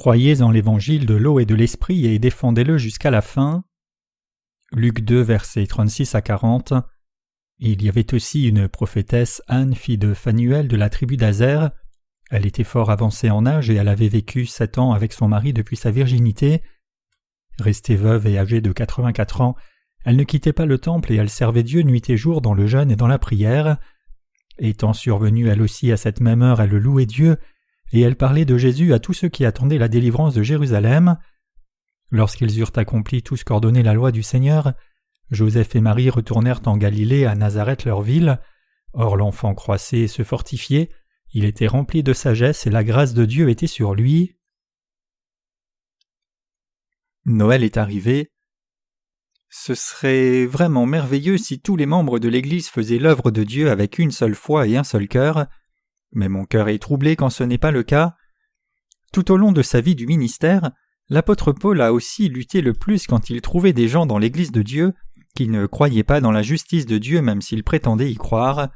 Croyez en l'évangile de l'eau et de l'esprit et défendez-le jusqu'à la fin. Luc 2, versets 36 à 40. Il y avait aussi une prophétesse, Anne, fille de Phanuel de la tribu d'Azer. Elle était fort avancée en âge et elle avait vécu 7 ans avec son mari depuis sa virginité. Restée veuve et âgée de 84 ans, elle ne quittait pas le temple et elle servait Dieu nuit et jour dans le jeûne et dans la prière. Étant survenue elle aussi à cette même heure, elle louait Dieu, et elle parlait de Jésus à tous ceux qui attendaient la délivrance de Jérusalem. Lorsqu'ils eurent accompli tout ce qu'ordonnait la loi du Seigneur, Joseph et Marie retournèrent en Galilée à Nazareth leur ville. Or l'enfant croissait et se fortifiait, il était rempli de sagesse et la grâce de Dieu était sur lui. Noël est arrivé. Ce serait vraiment merveilleux si tous les membres de l'Église faisaient l'œuvre de Dieu avec une seule foi et un seul cœur. Mais mon cœur est troublé quand ce n'est pas le cas. Tout au long de sa vie du ministère, l'apôtre Paul a aussi lutté le plus quand il trouvait des gens dans l'Église de Dieu qui ne croyaient pas dans la justice de Dieu même s'ils prétendaient y croire.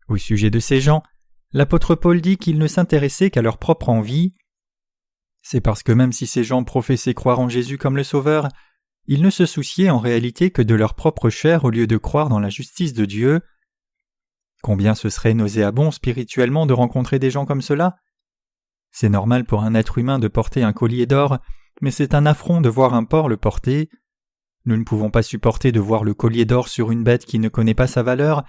Au sujet de ces gens, l'apôtre Paul dit qu'ils ne s'intéressaient qu'à leur propre envie. C'est parce que même si ces gens professaient croire en Jésus comme le Sauveur, ils ne se souciaient en réalité que de leur propre chair au lieu de croire dans la justice de Dieu. Combien ce serait nauséabond spirituellement de rencontrer des gens comme cela? C'est normal pour un être humain de porter un collier d'or, mais c'est un affront de voir un porc le porter. Nous ne pouvons pas supporter de voir le collier d'or sur une bête qui ne connaît pas sa valeur,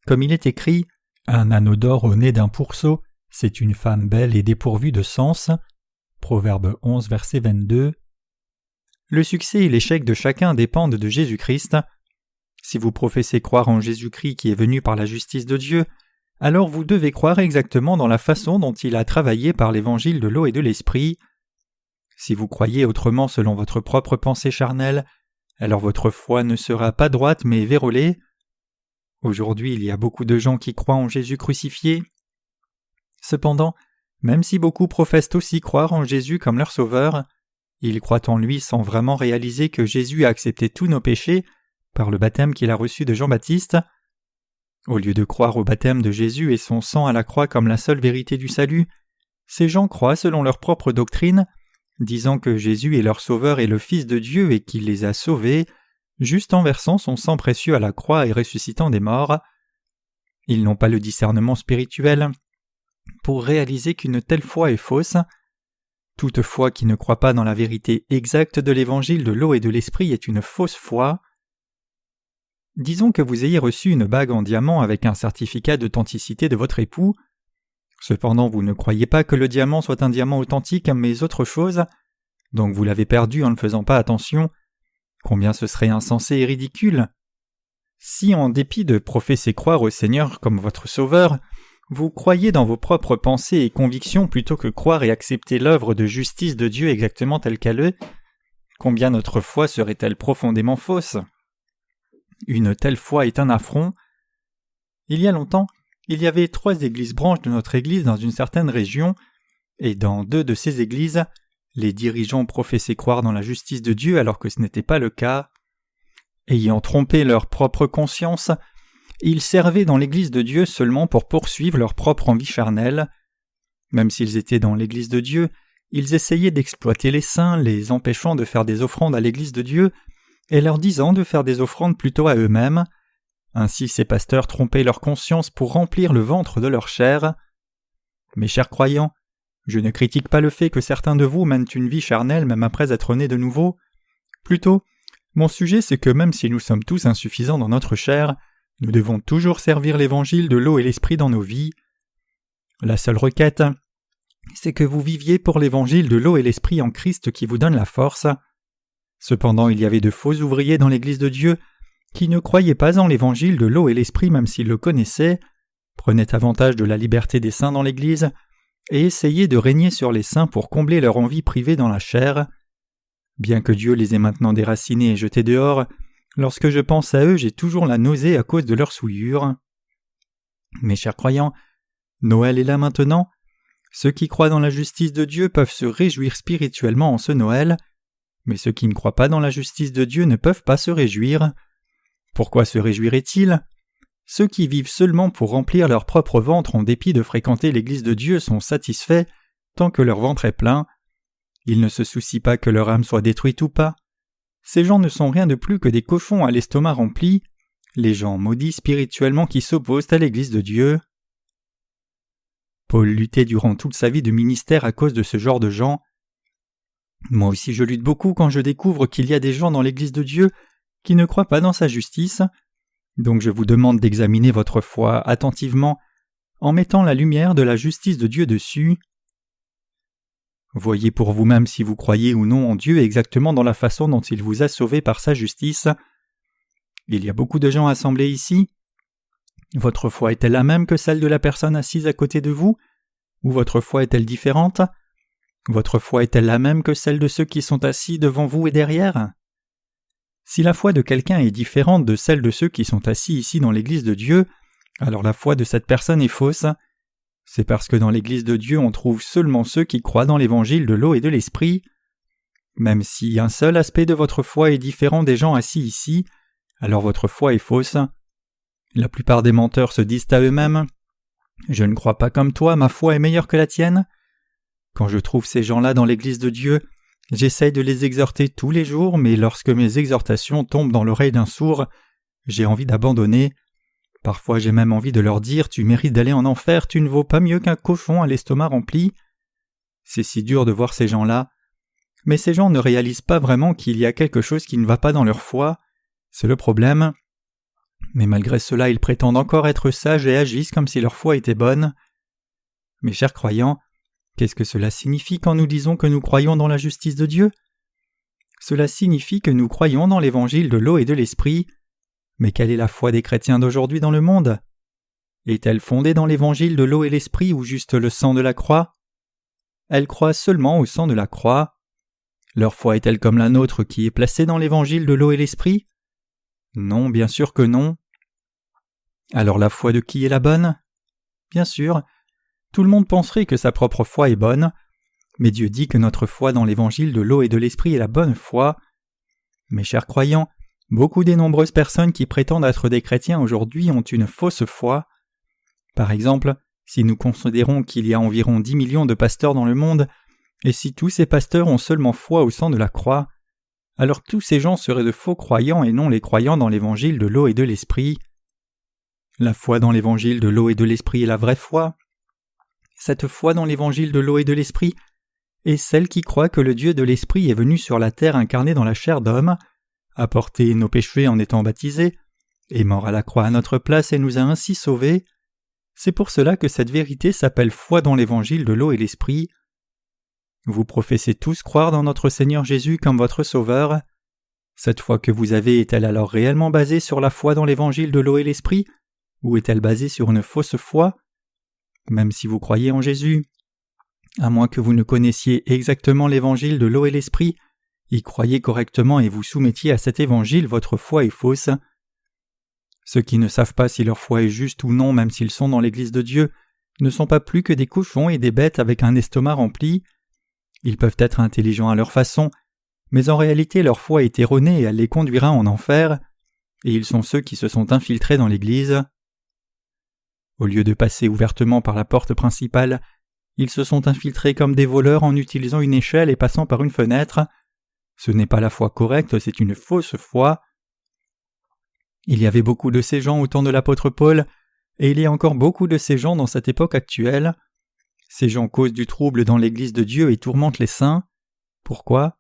comme il est écrit « Un anneau d'or au nez d'un pourceau, c'est une femme belle et dépourvue de sens » Proverbe 11, verset 22. Le succès et l'échec de chacun dépendent de Jésus-Christ. Si vous professez croire en Jésus-Christ qui est venu par la justice de Dieu, alors vous devez croire exactement dans la façon dont il a travaillé par l'évangile de l'eau et de l'esprit. Si vous croyez autrement selon votre propre pensée charnelle, alors votre foi ne sera pas droite mais vérolée. Aujourd'hui, il y a beaucoup de gens qui croient en Jésus crucifié. Cependant, même si beaucoup professent aussi croire en Jésus comme leur sauveur, ils croient en lui sans vraiment réaliser que Jésus a accepté tous nos péchés par le baptême qu'il a reçu de Jean-Baptiste. Au lieu de croire au baptême de Jésus et son sang à la croix comme la seule vérité du salut, ces gens croient selon leur propre doctrine, disant que Jésus est leur sauveur et le Fils de Dieu et qu'il les a sauvés, juste en versant son sang précieux à la croix et ressuscitant des morts. Ils n'ont pas le discernement spirituel pour réaliser qu'une telle foi est fausse. Toute foi qui ne croit pas dans la vérité exacte de l'évangile de l'eau et de l'esprit est une fausse foi. Disons que vous ayez reçu une bague en diamant avec un certificat d'authenticité de votre époux. Cependant, vous ne croyez pas que le diamant soit un diamant authentique, mais autre chose, donc vous l'avez perdu en ne faisant pas attention. Combien ce serait insensé et ridicule! Si, en dépit de professer croire au Seigneur comme votre Sauveur, vous croyez dans vos propres pensées et convictions plutôt que croire et accepter l'œuvre de justice de Dieu exactement telle qu'elle est, combien notre foi serait-elle profondément fausse? Une telle foi est un affront. Il y a longtemps, il y avait 3 églises branches de notre église dans une certaine région, et dans 2 de ces églises, les dirigeants professaient croire dans la justice de Dieu alors que ce n'était pas le cas. Ayant trompé leur propre conscience, ils servaient dans l'église de Dieu seulement pour poursuivre leur propre envie charnelle. Même s'ils étaient dans l'église de Dieu, ils essayaient d'exploiter les saints, les empêchant de faire des offrandes à l'église de Dieu, et leur disant de faire des offrandes plutôt à eux-mêmes. Ainsi ces pasteurs trompaient leur conscience pour remplir le ventre de leur chair. Mes chers croyants, je ne critique pas le fait que certains de vous mènent une vie charnelle même après être nés de nouveau. Plutôt, mon sujet c'est que même si nous sommes tous insuffisants dans notre chair, nous devons toujours servir l'évangile de l'eau et l'esprit dans nos vies. La seule requête, c'est que vous viviez pour l'évangile de l'eau et l'esprit en Christ qui vous donne la force. Cependant, il y avait de faux ouvriers dans l'Église de Dieu qui ne croyaient pas en l'évangile de l'eau et l'esprit même s'ils le connaissaient, prenaient avantage de la liberté des saints dans l'Église et essayaient de régner sur les saints pour combler leur envie privée dans la chair. Bien que Dieu les ait maintenant déracinés et jetés dehors, lorsque je pense à eux, j'ai toujours la nausée à cause de leur souillure. Mes chers croyants, Noël est là maintenant. Ceux qui croient dans la justice de Dieu peuvent se réjouir spirituellement en ce Noël, mais ceux qui ne croient pas dans la justice de Dieu ne peuvent pas se réjouir. Pourquoi se réjouiraient-ils? Ceux qui vivent seulement pour remplir leur propre ventre en dépit de fréquenter l'Église de Dieu sont satisfaits tant que leur ventre est plein. Ils ne se soucient pas que leur âme soit détruite ou pas. Ces gens ne sont rien de plus que des cochons à l'estomac rempli, les gens maudits spirituellement qui s'opposent à l'Église de Dieu. Paul luttait durant toute sa vie de ministère à cause de ce genre de gens. Moi aussi je lutte beaucoup quand je découvre qu'il y a des gens dans l'Église de Dieu qui ne croient pas dans sa justice. Donc je vous demande d'examiner votre foi attentivement en mettant la lumière de la justice de Dieu dessus. Voyez pour vous-même si vous croyez ou non en Dieu exactement dans la façon dont il vous a sauvé par sa justice. Il y a beaucoup de gens assemblés ici. Votre foi est-elle la même que celle de la personne assise à côté de vous? Ou votre foi est-elle différente? Votre foi est-elle la même que celle de ceux qui sont assis devant vous et derrière? Si la foi de quelqu'un est différente de celle de ceux qui sont assis ici dans l'Église de Dieu, alors la foi de cette personne est fausse. C'est parce que dans l'Église de Dieu on trouve seulement ceux qui croient dans l'Évangile de l'eau et de l'Esprit. Même si un seul aspect de votre foi est différent des gens assis ici, alors votre foi est fausse. La plupart des menteurs se disent à eux-mêmes « Je ne crois pas comme toi, ma foi est meilleure que la tienne ». Quand je trouve ces gens-là dans l'Église de Dieu, j'essaye de les exhorter tous les jours, mais lorsque mes exhortations tombent dans l'oreille d'un sourd, j'ai envie d'abandonner. Parfois j'ai même envie de leur dire « Tu mérites d'aller en enfer, tu ne vaux pas mieux qu'un cochon à l'estomac rempli ». C'est si dur de voir ces gens-là. Mais ces gens ne réalisent pas vraiment qu'il y a quelque chose qui ne va pas dans leur foi. C'est le problème. Mais malgré cela, ils prétendent encore être sages et agissent comme si leur foi était bonne. Mes chers croyants, qu'est-ce que cela signifie quand nous disons que nous croyons dans la justice de Dieu? Cela signifie que nous croyons dans l'évangile de l'eau et de l'esprit. Mais quelle est la foi des chrétiens d'aujourd'hui dans le monde? Est-elle fondée dans l'évangile de l'eau et l'esprit ou juste le sang de la croix? Elle croit seulement au sang de la croix. Leur foi est-elle comme la nôtre qui est placée dans l'évangile de l'eau et l'esprit? Non, bien sûr que non. Alors la foi de qui est la bonne? Bien sûr, tout le monde penserait que sa propre foi est bonne, mais Dieu dit que notre foi dans l'évangile de l'eau et de l'esprit est la bonne foi. Mes chers croyants, beaucoup des nombreuses personnes qui prétendent être des chrétiens aujourd'hui ont une fausse foi. Par exemple, si nous considérons qu'il y a environ 10 millions de pasteurs dans le monde, et si tous ces pasteurs ont seulement foi au sang de la croix, alors tous ces gens seraient de faux croyants et non les croyants dans l'évangile de l'eau et de l'esprit. La foi dans l'évangile de l'eau et de l'esprit est la vraie foi. Cette foi dans l'évangile de l'eau et de l'esprit est celle qui croit que le Dieu de l'esprit est venu sur la terre incarné dans la chair d'homme, a porté nos péchés en étant baptisé, est mort à la croix à notre place et nous a ainsi sauvés. C'est pour cela que cette vérité s'appelle foi dans l'évangile de l'eau et l'esprit. Vous professez tous croire dans notre Seigneur Jésus comme votre Sauveur. Cette foi que vous avez est-elle alors réellement basée sur la foi dans l'évangile de l'eau et l'esprit, ou est-elle basée sur une fausse foi? Même si vous croyez en Jésus, à moins que vous ne connaissiez exactement l'évangile de l'eau et l'esprit, y croyez correctement et vous soumettiez à cet évangile, votre foi est fausse. Ceux qui ne savent pas si leur foi est juste ou non, même s'ils sont dans l'Église de Dieu, ne sont pas plus que des cochons et des bêtes avec un estomac rempli. Ils peuvent être intelligents à leur façon, mais en réalité leur foi est erronée et elle les conduira en enfer, et ils sont ceux qui se sont infiltrés dans l'Église. Au lieu de passer ouvertement par la porte principale, ils se sont infiltrés comme des voleurs en utilisant une échelle et passant par une fenêtre. Ce n'est pas la foi correcte, c'est une fausse foi. Il y avait beaucoup de ces gens au temps de l'apôtre Paul, et il y a encore beaucoup de ces gens dans cette époque actuelle. Ces gens causent du trouble dans l'Église de Dieu et tourmentent les saints. Pourquoi?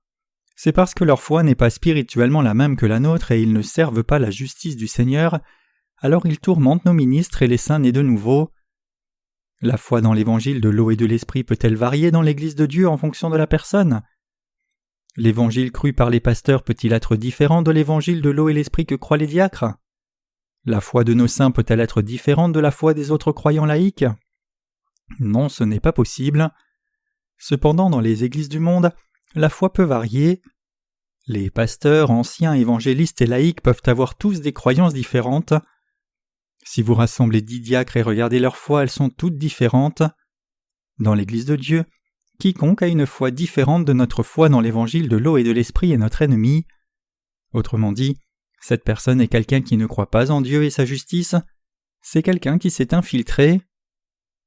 C'est parce que leur foi n'est pas spirituellement la même que la nôtre et ils ne servent pas la justice du Seigneur, alors ils tourmentent nos ministres et les saints nés de nouveau. La foi dans l'évangile de l'eau et de l'esprit peut-elle varier dans l'Église de Dieu en fonction de la personne? L'évangile cru par les pasteurs peut-il être différent de l'évangile de l'eau et l'esprit que croient les diacres? La foi de nos saints peut-elle être différente de la foi des autres croyants laïcs? Non, ce n'est pas possible. Cependant, dans les églises du monde, la foi peut varier. Les pasteurs, anciens, évangélistes et laïcs peuvent avoir tous des croyances différentes. Si vous rassemblez 10 diacres et regardez leur foi, elles sont toutes différentes. Dans l'Église de Dieu, quiconque a une foi différente de notre foi dans l'évangile de l'eau et de l'esprit est notre ennemi. Autrement dit, cette personne est quelqu'un qui ne croit pas en Dieu et sa justice. C'est quelqu'un qui s'est infiltré.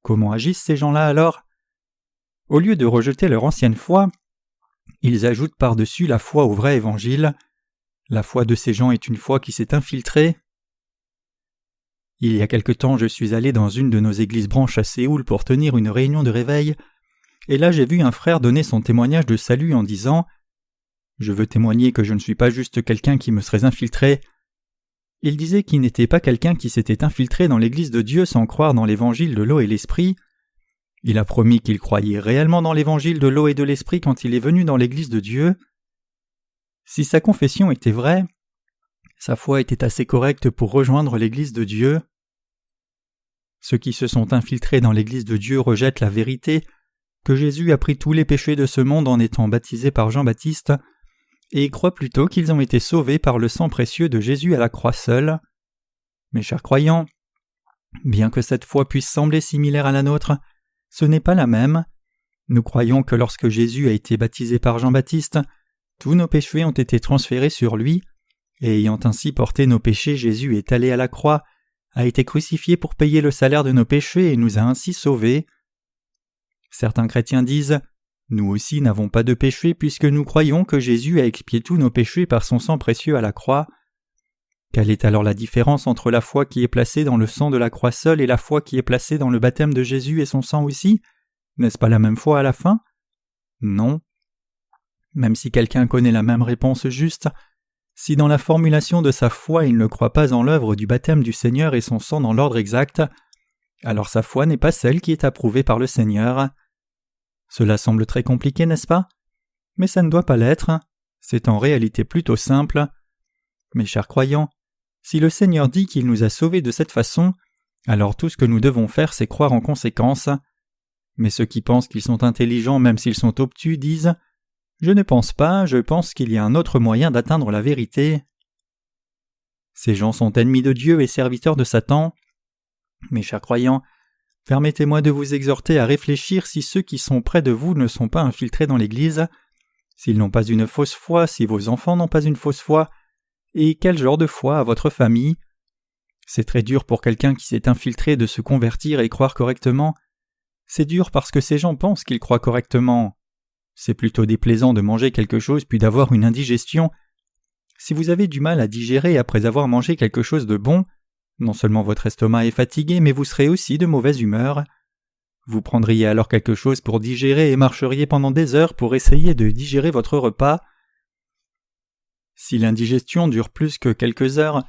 Comment agissent ces gens-là alors? Au lieu de rejeter leur ancienne foi, ils ajoutent par-dessus la foi au vrai évangile. La foi de ces gens est une foi qui s'est infiltrée. Il y a quelque temps, je suis allé dans une de nos églises branches à Séoul pour tenir une réunion de réveil, et là j'ai vu un frère donner son témoignage de salut en disant « Je veux témoigner que je ne suis pas juste quelqu'un qui me serait infiltré. » Il disait qu'il n'était pas quelqu'un qui s'était infiltré dans l'église de Dieu sans croire dans l'évangile de l'eau et l'esprit. Il a promis qu'il croyait réellement dans l'évangile de l'eau et de l'esprit quand il est venu dans l'église de Dieu. Si sa confession était vraie, sa foi était assez correcte pour rejoindre l'église de Dieu. Ceux qui se sont infiltrés dans l'église de Dieu rejettent la vérité que Jésus a pris tous les péchés de ce monde en étant baptisé par Jean-Baptiste et croient plutôt qu'ils ont été sauvés par le sang précieux de Jésus à la croix seule. Mes chers croyants, bien que cette foi puisse sembler similaire à la nôtre, ce n'est pas la même. Nous croyons que lorsque Jésus a été baptisé par Jean-Baptiste, tous nos péchés ont été transférés sur lui, et ayant ainsi porté nos péchés, Jésus est allé à la croix, a été crucifié pour payer le salaire de nos péchés et nous a ainsi sauvés. Certains chrétiens disent « Nous aussi n'avons pas de péché puisque nous croyons que Jésus a expié tous nos péchés par son sang précieux à la croix. » Quelle est alors la différence entre la foi qui est placée dans le sang de la croix seule et la foi qui est placée dans le baptême de Jésus et son sang aussi? N'est-ce pas la même foi à la fin? Non. Même si quelqu'un connaît la même réponse juste, si dans la formulation de sa foi il ne croit pas en l'œuvre du baptême du Seigneur et son sang dans l'ordre exact, alors sa foi n'est pas celle qui est approuvée par le Seigneur. Cela semble très compliqué, n'est-ce pas? Mais ça ne doit pas l'être. C'est en réalité plutôt simple. Mes chers croyants, si le Seigneur dit qu'il nous a sauvés de cette façon, alors tout ce que nous devons faire, c'est croire en conséquence. Mais ceux qui pensent qu'ils sont intelligents même s'ils sont obtus disent « Je ne pense pas, je pense qu'il y a un autre moyen d'atteindre la vérité. » Ces gens sont ennemis de Dieu et serviteurs de Satan. Mes chers croyants, permettez-moi de vous exhorter à réfléchir si ceux qui sont près de vous ne sont pas infiltrés dans l'Église, s'ils n'ont pas une fausse foi, si vos enfants n'ont pas une fausse foi, et quel genre de foi a votre famille. C'est très dur pour quelqu'un qui s'est infiltré de se convertir et croire correctement. C'est dur parce que ces gens pensent qu'ils croient correctement. C'est plutôt déplaisant de manger quelque chose puis d'avoir une indigestion. Si vous avez du mal à digérer après avoir mangé quelque chose de bon, non seulement votre estomac est fatigué, mais vous serez aussi de mauvaise humeur. Vous prendriez alors quelque chose pour digérer et marcheriez pendant des heures pour essayer de digérer votre repas. Si l'indigestion dure plus que quelques heures,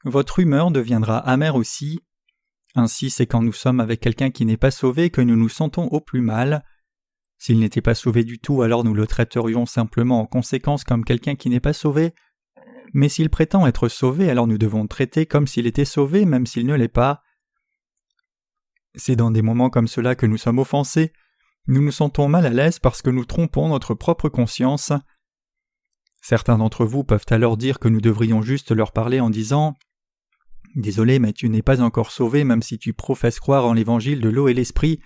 votre humeur deviendra amère aussi. Ainsi, c'est quand nous sommes avec quelqu'un qui n'est pas sauvé que nous nous sentons au plus mal. S'il n'était pas sauvé du tout, alors nous le traiterions simplement en conséquence comme quelqu'un qui n'est pas sauvé. Mais s'il prétend être sauvé, alors nous devons le traiter comme s'il était sauvé, même s'il ne l'est pas. C'est dans des moments comme cela que nous sommes offensés. Nous nous sentons mal à l'aise parce que nous trompons notre propre conscience. Certains d'entre vous peuvent alors dire que nous devrions juste leur parler en disant « Désolé, mais tu n'es pas encore sauvé même si tu professes croire en l'évangile de l'eau et l'esprit. »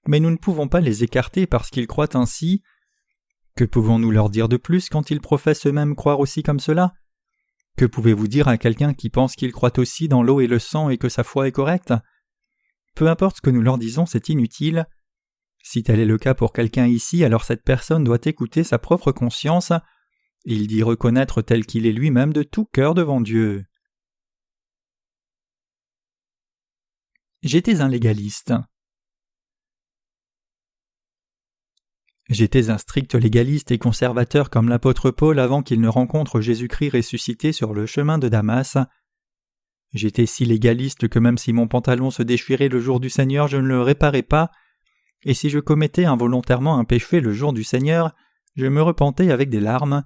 Mais nous ne pouvons pas les écarter parce qu'ils croient ainsi. Que pouvons-nous leur dire de plus quand ils professent eux-mêmes croire aussi comme cela? Que pouvez-vous dire à quelqu'un qui pense qu'il croit aussi dans l'eau et le sang et que sa foi est correcte? Peu importe ce que nous leur disons, c'est inutile. Si tel est le cas pour quelqu'un ici, alors cette personne doit écouter sa propre conscience. Il dit reconnaître tel qu'il est lui-même de tout cœur devant Dieu. J'étais un légaliste. J'étais un strict légaliste et conservateur comme l'apôtre Paul avant qu'il ne rencontre Jésus-Christ ressuscité sur le chemin de Damas. J'étais si légaliste que même si mon pantalon se déchirait le jour du Seigneur, je ne le réparais pas, et si je commettais involontairement un péché le jour du Seigneur, je me repentais avec des larmes.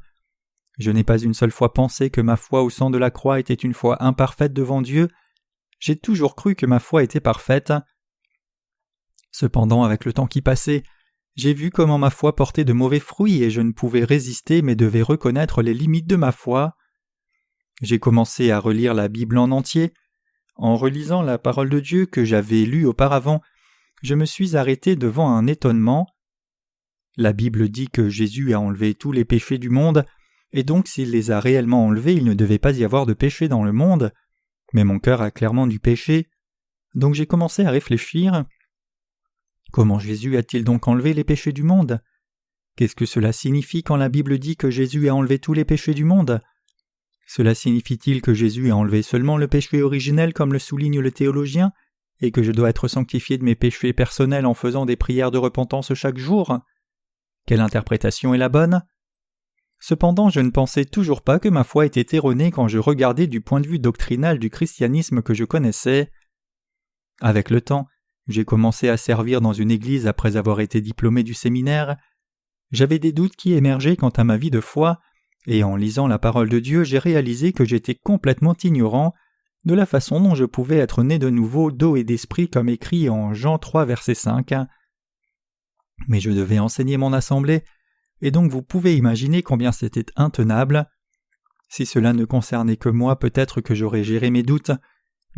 Je n'ai pas une seule fois pensé que ma foi au sang de la croix était une foi imparfaite devant Dieu. J'ai toujours cru que ma foi était parfaite. Cependant, avec le temps qui passait, j'ai vu comment ma foi portait de mauvais fruits et je ne pouvais résister mais devais reconnaître les limites de ma foi. J'ai commencé à relire la Bible en entier. En relisant la parole de Dieu que j'avais lue auparavant, je me suis arrêté devant un étonnement. La Bible dit que Jésus a enlevé tous les péchés du monde, et donc s'il les a réellement enlevés, il ne devait pas y avoir de péché dans le monde. Mais mon cœur a clairement du péché. Donc j'ai commencé à réfléchir. Comment Jésus a-t-il donc enlevé les péchés du monde? Qu'est-ce que cela signifie quand la Bible dit que Jésus a enlevé tous les péchés du monde ? Cela signifie-t-il que Jésus a enlevé seulement le péché originel comme le souligne le théologien, et que je dois être sanctifié de mes péchés personnels en faisant des prières de repentance chaque jour ? Quelle interprétation est la bonne ? Cependant, je ne pensais toujours pas que ma foi était erronée quand je regardais du point de vue doctrinal du christianisme que je connaissais. Avec le temps, j'ai commencé à servir dans une église après avoir été diplômé du séminaire. J'avais des doutes qui émergeaient quant à ma vie de foi, et en lisant la parole de Dieu, j'ai réalisé que j'étais complètement ignorant de la façon dont je pouvais être né de nouveau d'eau et d'esprit comme écrit en Jean 3 verset 5. Mais je devais enseigner mon assemblée, et donc vous pouvez imaginer combien c'était intenable. Si cela ne concernait que moi, peut-être que j'aurais géré mes doutes,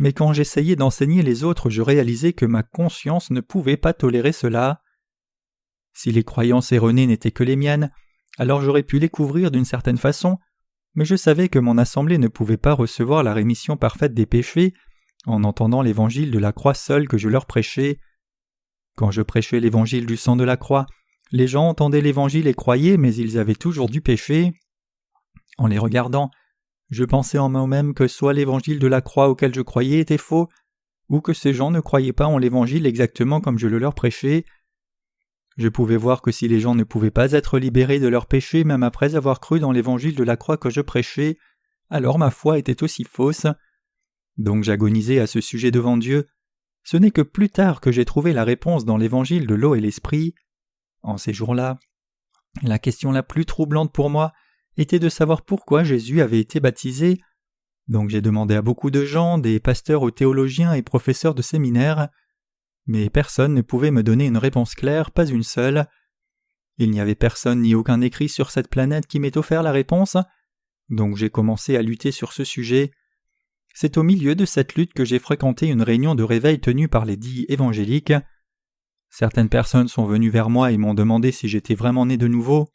mais quand j'essayais d'enseigner les autres, je réalisais que ma conscience ne pouvait pas tolérer cela. Si les croyances erronées n'étaient que les miennes, alors j'aurais pu les couvrir d'une certaine façon, mais je savais que mon assemblée ne pouvait pas recevoir la rémission parfaite des péchés en entendant l'évangile de la croix seul que je leur prêchais. Quand je prêchais l'évangile du sang de la croix, les gens entendaient l'évangile et croyaient, mais ils avaient toujours du péché. En les regardant, je pensais en moi-même que soit l'évangile de la croix auquel je croyais était faux, ou que ces gens ne croyaient pas en l'évangile exactement comme je le leur prêchais. Je pouvais voir que si les gens ne pouvaient pas être libérés de leurs péchés même après avoir cru dans l'évangile de la croix que je prêchais, alors ma foi était aussi fausse. Donc j'agonisais à ce sujet devant Dieu. Ce n'est que plus tard que j'ai trouvé la réponse dans l'évangile de l'eau et l'esprit. En ces jours-là, la question la plus troublante pour moi était de savoir pourquoi Jésus avait été baptisé. Donc j'ai demandé à beaucoup de gens, des pasteurs aux théologiens et professeurs de séminaire, mais personne ne pouvait me donner une réponse claire, pas une seule. Il n'y avait personne ni aucun écrit sur cette planète qui m'ait offert la réponse, donc j'ai commencé à lutter sur ce sujet. C'est au milieu de cette lutte que j'ai fréquenté une réunion de réveil tenue par les dits évangéliques. Certaines personnes sont venues vers moi et m'ont demandé si j'étais vraiment né de nouveau.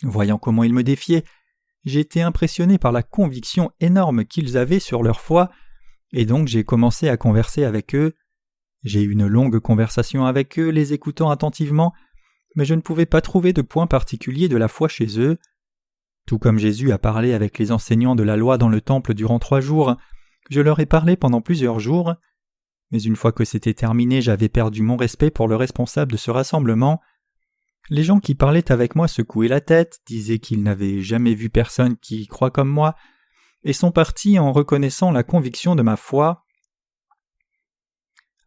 Voyant comment ils me défiaient, j'ai été impressionné par la conviction énorme qu'ils avaient sur leur foi, et donc j'ai commencé à converser avec eux. J'ai eu une longue conversation avec eux, les écoutant attentivement, mais je ne pouvais pas trouver de point particulier de la foi chez eux. Tout comme Jésus a parlé avec les enseignants de la loi dans le temple durant 3 jours, je leur ai parlé pendant plusieurs jours. Mais une fois que c'était terminé, j'avais perdu mon respect pour le responsable de ce rassemblement. Les gens qui parlaient avec moi secouaient la tête, disaient qu'ils n'avaient jamais vu personne qui croit comme moi, et sont partis en reconnaissant la conviction de ma foi.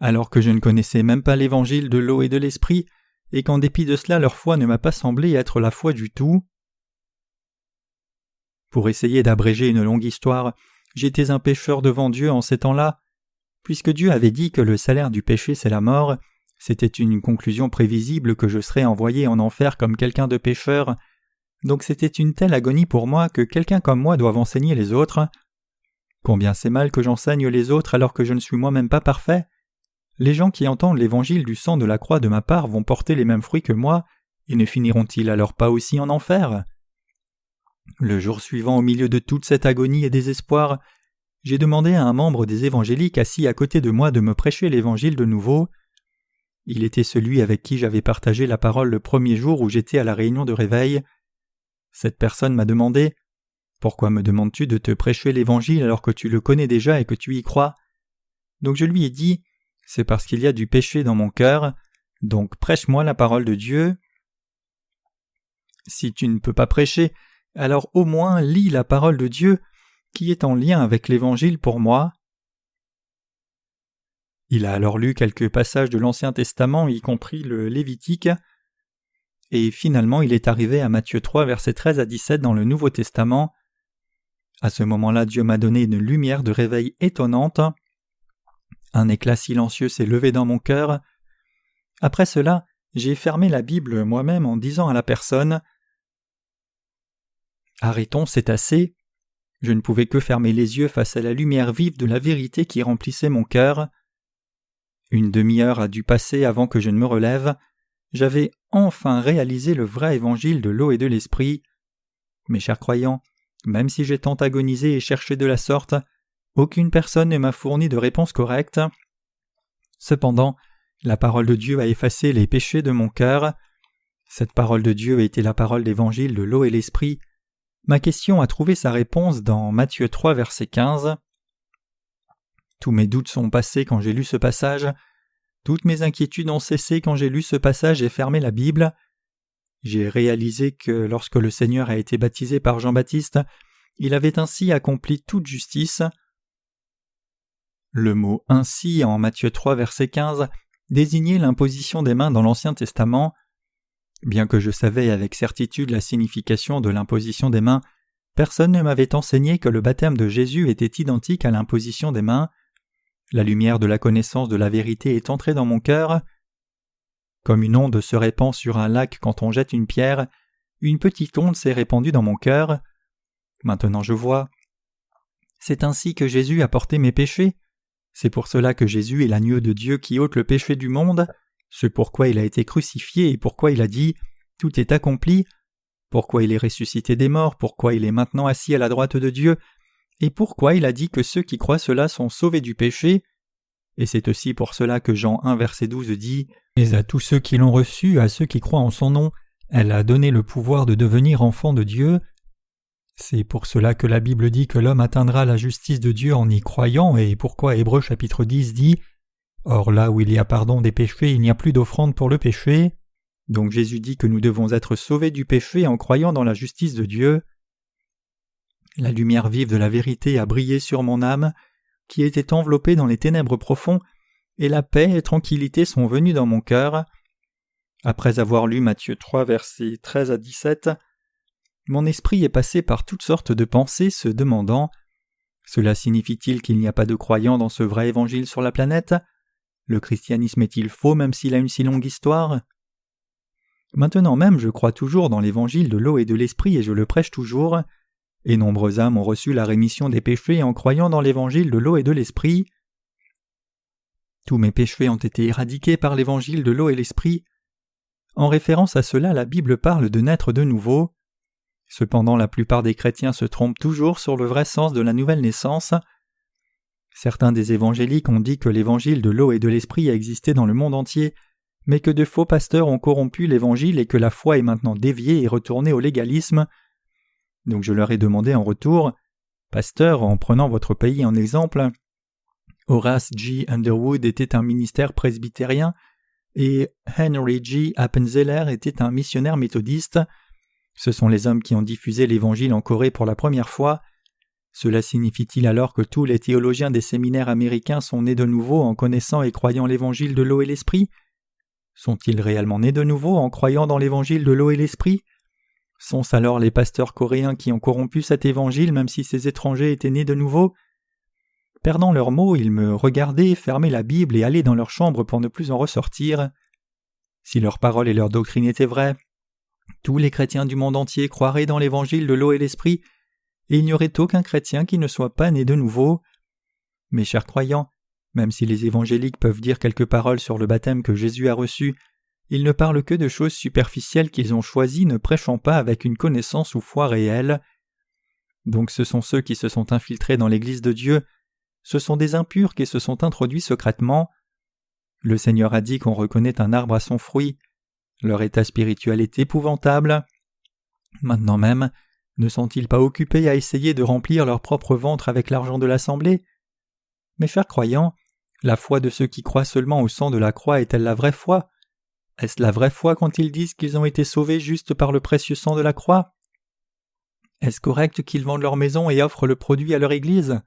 Alors que je ne connaissais même pas l'évangile de l'eau et de l'esprit, et qu'en dépit de cela leur foi ne m'a pas semblé être la foi du tout. Pour essayer d'abréger une longue histoire, j'étais un pécheur devant Dieu en ces temps-là. Puisque Dieu avait dit que le salaire du péché c'est la mort, c'était une conclusion prévisible que je serais envoyé en enfer comme quelqu'un de pécheur, donc c'était une telle agonie pour moi que quelqu'un comme moi doive enseigner les autres. Combien c'est mal que j'enseigne les autres alors que je ne suis moi-même pas parfait. Les gens qui entendent l'évangile du sang de la croix de ma part vont porter les mêmes fruits que moi, et ne finiront-ils alors pas aussi en enfer ? Le jour suivant, au milieu de toute cette agonie et désespoir, j'ai demandé à un membre des évangéliques assis à côté de moi de me prêcher l'évangile de nouveau. Il était celui avec qui j'avais partagé la parole le premier jour où j'étais à la réunion de réveil. Cette personne m'a demandé « Pourquoi me demandes-tu de te prêcher l'évangile alors que tu le connais déjà et que tu y crois ?» Donc je lui ai dit « C'est parce qu'il y a du péché dans mon cœur, donc prêche-moi la parole de Dieu. » Si tu ne peux pas prêcher, alors au moins lis la parole de Dieu qui est en lien avec l'Évangile pour moi. Il a alors lu quelques passages de l'Ancien Testament, y compris le Lévitique, et finalement il est arrivé à Matthieu 3, versets 13 à 17 dans le Nouveau Testament. À ce moment-là, Dieu m'a donné une lumière de réveil étonnante. Un éclat silencieux s'est levé dans mon cœur. Après cela, j'ai fermé la Bible moi-même en disant à la personne « Arrêtons, c'est assez ». Je ne pouvais que fermer les yeux face à la lumière vive de la vérité qui remplissait mon cœur. Une demi-heure a dû passer avant que je ne me relève. J'avais enfin réalisé le vrai évangile de l'eau et de l'esprit. Mes chers croyants, même si j'ai tant agonisé et cherché de la sorte, aucune personne ne m'a fourni de réponse correcte. Cependant, la parole de Dieu a effacé les péchés de mon cœur. Cette parole de Dieu était la parole d'évangile de l'eau et l'esprit. Ma question a trouvé sa réponse dans Matthieu 3, verset 15. Tous mes doutes sont passés quand j'ai lu ce passage. Toutes mes inquiétudes ont cessé quand j'ai lu ce passage et fermé la Bible. J'ai réalisé que lorsque le Seigneur a été baptisé par Jean-Baptiste, il avait ainsi accompli toute justice. Le mot « ainsi » en Matthieu 3, verset 15 désignait l'imposition des mains dans l'Ancien Testament. Bien que je savais avec certitude la signification de l'imposition des mains, personne ne m'avait enseigné que le baptême de Jésus était identique à l'imposition des mains. La lumière de la connaissance de la vérité est entrée dans mon cœur. Comme une onde se répand sur un lac quand on jette une pierre, une petite onde s'est répandue dans mon cœur. Maintenant je vois. C'est ainsi que Jésus a porté mes péchés. C'est pour cela que Jésus est l'agneau de Dieu qui ôte le péché du monde. C'est pourquoi il a été crucifié et pourquoi il a dit « Tout est accompli », pourquoi il est ressuscité des morts, pourquoi il est maintenant assis à la droite de Dieu, et pourquoi il a dit que ceux qui croient cela sont sauvés du péché. Et c'est aussi pour cela que Jean 1, verset 12 dit « Mais à tous ceux qui l'ont reçu, à ceux qui croient en son nom, elle a donné le pouvoir de devenir enfants de Dieu. » C'est pour cela que la Bible dit que l'homme atteindra la justice de Dieu en y croyant, et pourquoi Hébreux chapitre 10 dit « Or là où il y a pardon des péchés, il n'y a plus d'offrande pour le péché. » Donc Jésus dit que nous devons être sauvés du péché en croyant dans la justice de Dieu. La lumière vive de la vérité a brillé sur mon âme, qui était enveloppée dans les ténèbres profonds, et la paix et tranquillité sont venues dans mon cœur. Après avoir lu Matthieu 3, versets 13 à 17, mon esprit est passé par toutes sortes de pensées se demandant « Cela signifie-t-il qu'il n'y a pas de croyants dans ce vrai évangile sur la planète ? Le christianisme est-il faux même s'il a une si longue histoire ? Maintenant même je crois toujours dans l'évangile de l'eau et de l'esprit et je le prêche toujours, et nombreuses âmes ont reçu la rémission des péchés en croyant dans l'évangile de l'eau et de l'esprit. Tous mes péchés ont été éradiqués par l'évangile de l'eau et l'esprit. En référence à cela, la Bible parle de naître de nouveau. Cependant, la plupart des chrétiens se trompent toujours sur le vrai sens de la nouvelle naissance. Certains des évangéliques ont dit que l'évangile de l'eau et de l'esprit a existé dans le monde entier, mais que de faux pasteurs ont corrompu l'évangile et que la foi est maintenant déviée et retournée au légalisme. Donc je leur ai demandé en retour, « Pasteur, en prenant votre pays en exemple, Horace G. Underwood était un ministère presbytérien et Henry G. Appenzeller était un missionnaire méthodiste. Ce sont les hommes qui ont diffusé l'évangile en Corée pour la première fois. Cela signifie-t-il alors que tous les théologiens des séminaires américains sont nés de nouveau en connaissant et croyant l'évangile de l'eau et l'esprit ? Sont-ils réellement nés de nouveau en croyant dans l'évangile de l'eau et l'esprit ? Sont-ce alors les pasteurs coréens qui ont corrompu cet évangile même si ces étrangers étaient nés de nouveau ? Perdant leurs mots, ils me regardaient, fermaient la Bible et allaient dans leur chambre pour ne plus en ressortir. Si leurs paroles et leur doctrine étaient vraies, tous les chrétiens du monde entier croiraient dans l'évangile de l'eau et l'esprit, et il n'y aurait aucun chrétien qui ne soit pas né de nouveau. Mes chers croyants, même si les évangéliques peuvent dire quelques paroles sur le baptême que Jésus a reçu, ils ne parlent que de choses superficielles qu'ils ont choisies, ne prêchant pas avec une connaissance ou foi réelle. Donc ce sont ceux qui se sont infiltrés dans l'Église de Dieu, ce sont des impurs qui se sont introduits secrètement. Le Seigneur a dit qu'on reconnaît un arbre à son fruit. Leur état spirituel est épouvantable. Maintenant même, ne sont-ils pas occupés à essayer de remplir leur propre ventre avec l'argent de l'assemblée ? Mes chers croyants, la foi de ceux qui croient seulement au sang de la croix est-elle la vraie foi ? Est-ce la vraie foi quand ils disent qu'ils ont été sauvés juste par le précieux sang de la croix ? Est-ce correct qu'ils vendent leur maison et offrent le produit à leur église ?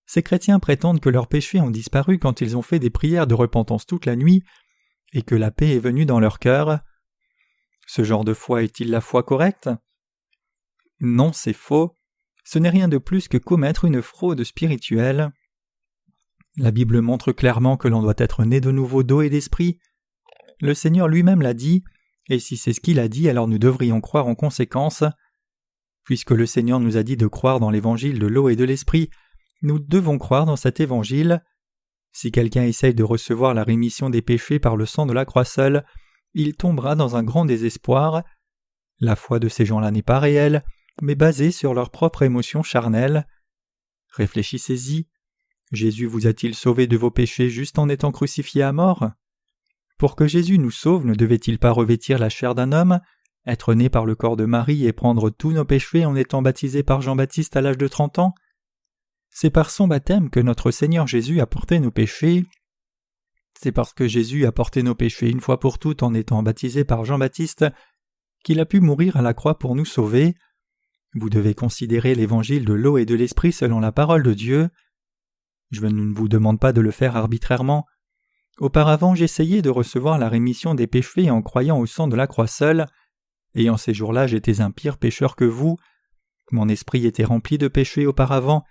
Ces chrétiens prétendent que leurs péchés ont disparu quand ils ont fait des prières de repentance toute la nuit et que la paix est venue dans leur cœur. Ce genre de foi est-il la foi correcte ? Non, c'est faux. Ce n'est rien de plus que commettre une fraude spirituelle. La Bible montre clairement que l'on doit être né de nouveau d'eau et d'esprit. Le Seigneur lui-même l'a dit, et si c'est ce qu'il a dit, alors nous devrions croire en conséquence. Puisque le Seigneur nous a dit de croire dans l'évangile de l'eau et de l'esprit, nous devons croire dans cet évangile. Si quelqu'un essaye de recevoir la rémission des péchés par le sang de la croix seule, il tombera dans un grand désespoir. La foi de ces gens-là n'est pas réelle, mais basée sur leurs propres émotions charnelles. Réfléchissez-y. Jésus vous a-t-il sauvé de vos péchés juste en étant crucifié à mort ? Pour que Jésus nous sauve, ne devait-il pas revêtir la chair d'un homme, être né par le corps de Marie et prendre tous nos péchés en étant baptisé par Jean-Baptiste à l'âge de 30 ans? C'est par son baptême que notre Seigneur Jésus a porté nos péchés. C'est parce que Jésus a porté nos péchés une fois pour toutes en étant baptisé par Jean-Baptiste qu'il a pu mourir à la croix pour nous sauver. Vous devez considérer l'évangile de l'eau et de l'esprit selon la parole de Dieu. Je ne vous demande pas de le faire arbitrairement. Auparavant, j'essayais de recevoir la rémission des péchés en croyant au sang de la croix seule, et en ces jours-là j'étais un pire pécheur que vous. Mon esprit était rempli de péchés auparavant.